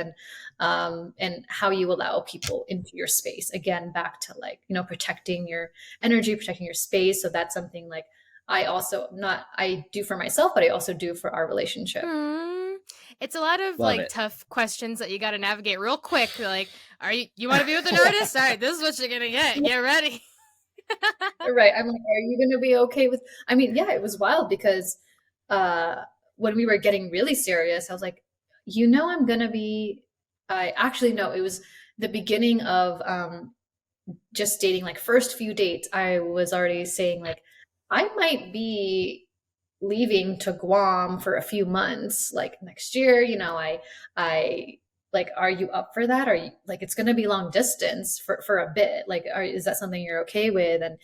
and how you allow people into your space. Again, back to like, protecting your energy, protecting your space. So that's something like I do for myself, but I also do for our relationship. It's a lot of tough questions that you got to navigate real quick. Like, you want to be with an artist? All right, this is what you're going to get. Get ready. Right. I'm like, are you going to be okay with, it was wild because when we were getting really serious, I was like, I'm going to be, it was the beginning of just dating, like first few dates. I was already saying like, I might be leaving to Guam for a few months, like next year. I like, are you up for that? Are you like, it's going to be long distance for a bit. Like, is that something you're okay with? And,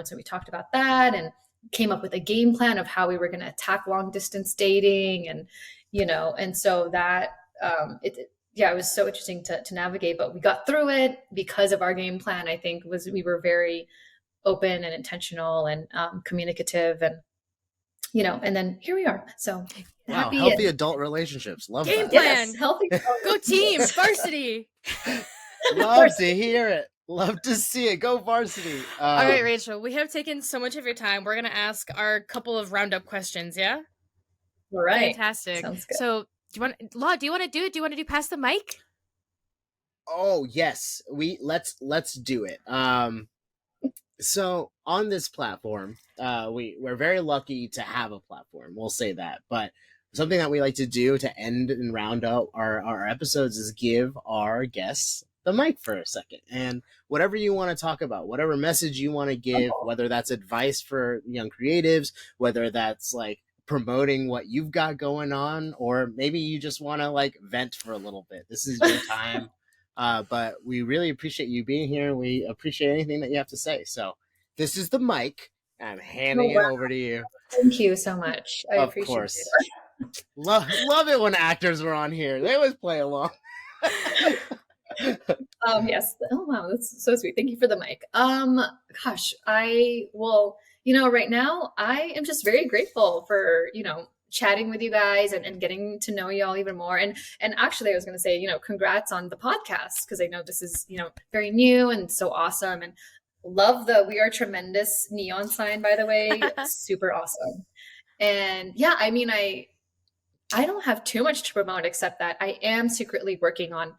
so we talked about that and came up with a game plan of how we were going to attack long distance dating. And, and so that, it was so interesting to navigate, but we got through it because of our game plan. I think we were very open and intentional and communicative, and and then here we are. So wow, healthy adult relationships. Love game that. plan. Yes, healthy. Go team, varsity. Love to hear it. Love to see it. Go varsity. All right, Rachel, we have taken so much of your time. We're gonna ask our couple of roundup questions. Yeah. All right. Fantastic. Sounds good. So, do you want to do it? Do you want to do pass the mic? Oh yes, let's do it. So on this platform, we're very lucky to have a platform. We'll say that, but something that we like to do to end and round up our episodes is give our guests the mic for a second, and whatever you want to talk about, whatever message you want to give, whether that's advice for young creatives, whether that's like promoting what you've got going on, or maybe you just want to like vent for a little bit. This is your time. But we really appreciate you being here. We appreciate anything that you have to say. So this is the mic. I'm handing it over to you. Thank you so much. I appreciate it. Love it when actors are on here. They always play along. Yes. Oh wow, that's so sweet. Thank you for the mic. Gosh, right now I am just very grateful for, chatting with you guys and getting to know you all even more. And actually I was going to say, congrats on the podcast, because I know this is, very new and so awesome, and love the "We Are Tremendous" neon sign, by the way. Super awesome. And yeah, I mean, I don't have too much to promote except that I am secretly working on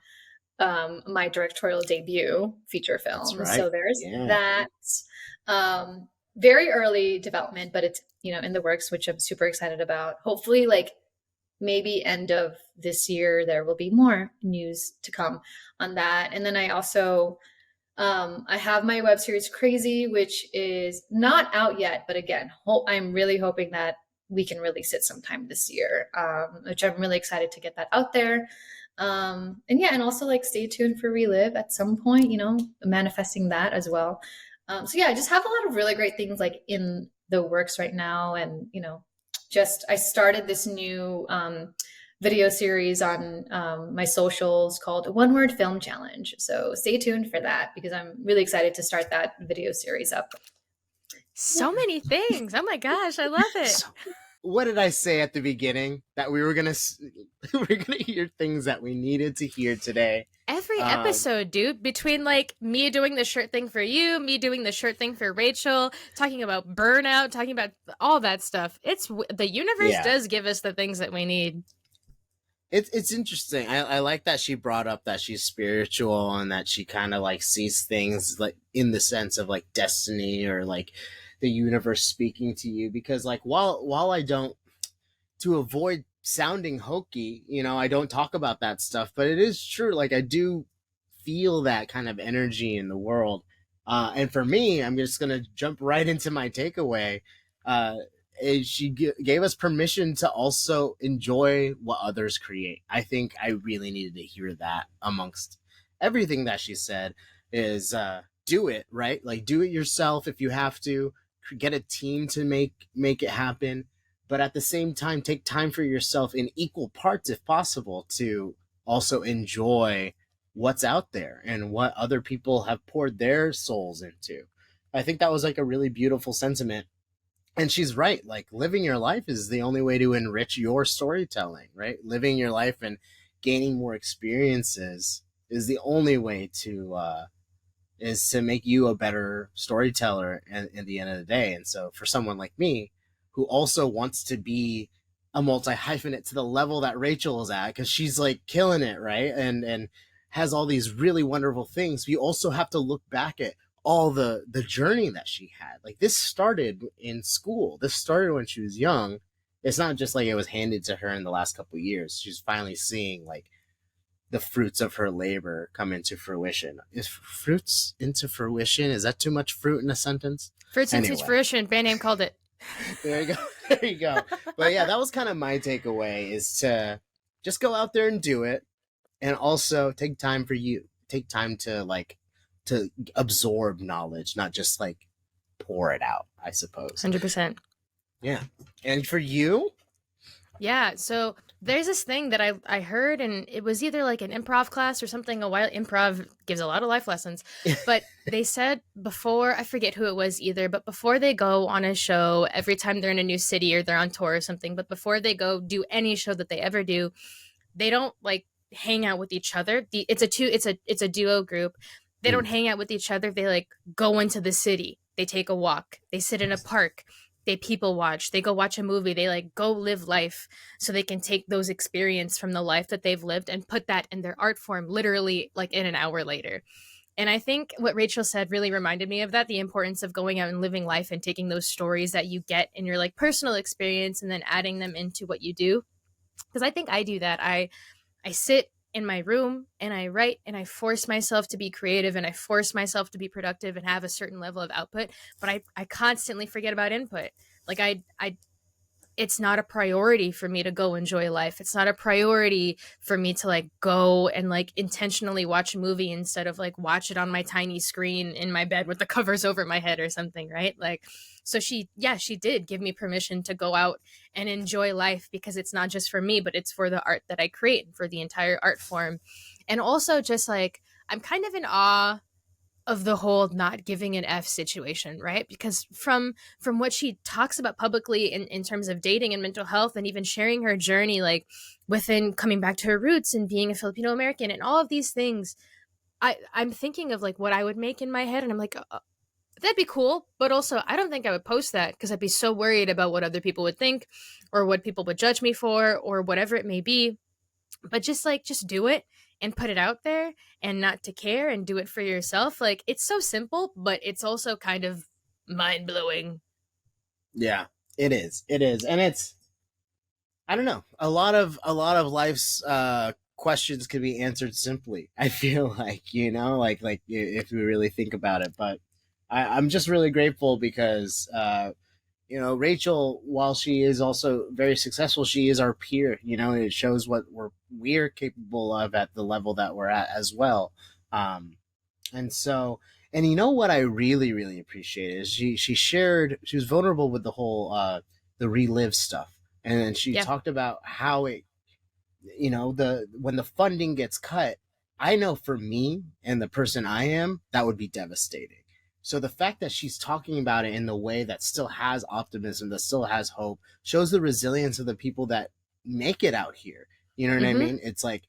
my directorial debut feature film. Right. So there's that. Very early development, but it's, in the works, which I'm super excited about. Hopefully, like maybe end of this year, there will be more news to come on that. And then I also, I have my web series Crazy, which is not out yet, but again, I'm really hoping that we can release it sometime this year, which I'm really excited to get that out there. And also like stay tuned for Relive at some point, manifesting that as well. So yeah, I just have a lot of really great things like in the works right now. And, I started this new video series on my socials called One Word Film Challenge. So stay tuned for that, because I'm really excited to start that video series up. So many things. Oh my gosh, I love it. What did I say at the beginning? That we were gonna hear things that we needed to hear today. Every episode, dude, between like me doing the shirt thing for you, me doing the shirt thing for Rachel, talking about burnout, talking about all that stuff. The universe does give us the things that we need. It's interesting. I like that she brought up that she's spiritual and that she kind of like sees things like in the sense of like destiny or like the universe speaking to you, because like while I don't, to avoid sounding hokey, I don't talk about that stuff, but it is true. Like I do feel that kind of energy in the world. And for me, I'm just going to jump right into my takeaway. She gave us permission to also enjoy what others create. I think I really needed to hear that amongst everything that she said is do it, right? Like do it yourself if you have to. Get a team to make it happen, but at the same time take time for yourself in equal parts if possible to also enjoy what's out there and what other people have poured their souls into. I think that was like a really beautiful sentiment, and she's right. Like living your life is the only way to enrich your storytelling, right? Living your life and gaining more experiences is the only way to make you a better storyteller in the end of the day. And so for someone like me, who also wants to be a multi-hyphenate to the level that Rachel is at, because she's like killing it, right? And has all these really wonderful things, we also have to look back at all the journey that she had. Like this started in school. This started when she was young. It's not just like it was handed to her in the last couple of years. She's finally seeing like the fruits of her labor come into fruition. Is fruits into fruition? Is that too much fruit in a sentence? Fruits into fruition. Band name called it. There you go. There you go. But yeah, that was kind of my takeaway, is to just go out there and do it. and also take time for you. Take time to absorb knowledge, not just like pour it out, I suppose. 100%. Yeah. And for you? Yeah, so there's this thing that I heard, and it was either like an improv class or something. Improv gives a lot of life lessons, but they said before, I forget who it was either, but before they go on a show, every time they're in a new city or they're on tour or something, but before they go do any show that they ever do, they don't like hang out with each other. It's a duo group. They don't hang out with each other. They like go into the city. They take a walk. They sit in a park. They people watch, they go watch a movie, they like go live life so they can take those experience from the life that they've lived and put that in their art form literally like in an hour later. And I think what Rachel said really reminded me of that, the importance of going out and living life and taking those stories that you get in your like personal experience and then adding them into what you do. Because I think I do that. I sit in my room and I write and I force myself to be creative and I force myself to be productive and have a certain level of output, but I constantly forget about input. Like it's not a priority for me to go enjoy life. It's not a priority for me to like go and like intentionally watch a movie instead of like watch it on my tiny screen in my bed with the covers over my head or something, right? Like, so she did give me permission to go out and enjoy life because it's not just for me, but it's for the art that I create and for the entire art form. And also just like, I'm kind of in awe of the whole not giving an F situation, right? Because from what she talks about publicly in terms of dating and mental health and even sharing her journey, like within coming back to her roots and being a Filipino American and all of these things, I'm thinking of like what I would make in my head. And I'm like, that'd be cool. But also I don't think I would post that because I'd be so worried about what other people would think or what people would judge me for or whatever it may be. But just do it and put it out there and not to care and do it for yourself. Like, it's so simple, but it's also kind of mind-blowing. Yeah, it is. And it's, I don't know, a lot of life's questions can be answered simply. I feel like, you know, like if we really think about it, but I'm just really grateful because, you know, Rachel, while she is also very successful, she is our peer, you know, and it shows what we're capable of at the level that we're at as well. And so, and you know what I really, really appreciate is she was vulnerable with the whole, the relive stuff. And then she talked about how it, you know, when the funding gets cut, I know for me and the person I am, that would be devastating. So the fact that she's talking about it in the way that still has optimism, that still has hope, shows the resilience of the people that make it out here. You know what I mean? It's like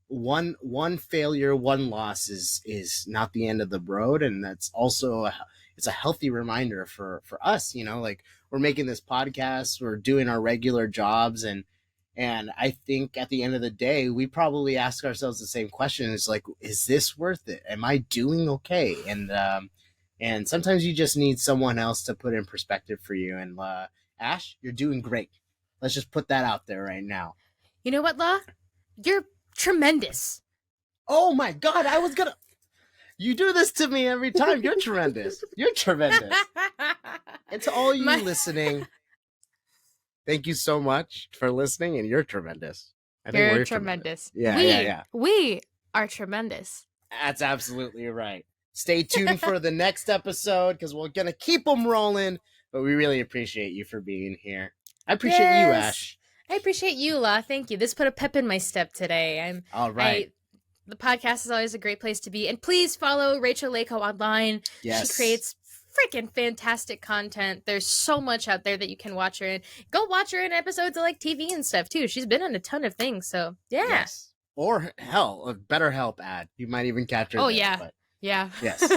one failure, one loss is not the end of the road. And that's also it's a healthy reminder for us, you know, like we're making this podcast, we're doing our regular jobs. And I think at the end of the day, we probably ask ourselves the same question. It's like, is this worth it? Am I doing okay? And sometimes you just need someone else to put in perspective for you. And Ash, you're doing great. Let's just put that out there right now. You know what, La? You're tremendous. Oh my God, you do this to me every time. You're tremendous. You're tremendous. And to all you listening, thank you so much for listening, and you're tremendous. You're tremendous. Yeah. We are tremendous. That's absolutely right. Stay tuned for the next episode because we're going to keep them rolling. But we really appreciate you for being here. I appreciate you, Ash. I appreciate you, La. Thank you. This put a pep in my step today. All right. The podcast is always a great place to be. And please follow Rachel Leyco online. Yes. She creates freaking fantastic content. There's so much out there that you can watch her in. Go watch her in episodes of like TV and stuff too. She's been on a ton of things. So yeah. Yes. Or hell, a BetterHelp ad. You might even catch her. Oh, there, yeah. But... Yeah. Yes.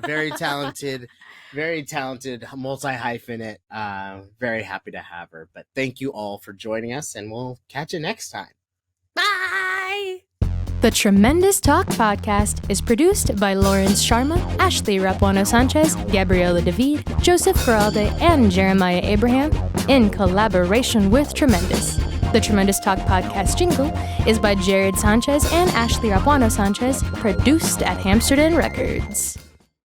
Very talented multi-hyphenate. Very happy to have her. But thank you all for joining us, and we'll catch you next time. Bye. The Tremendous Talk podcast is produced by Lawrence Sharma, Ashley Rapuano Sanchez, Gabriela David, Joseph Feralde, and Jeremiah Abraham in collaboration with Tremendous. The Tremendous Talk podcast jingle is by Jared Sanchez and Ashley Rapuano Sanchez, produced at Hamsterden Records.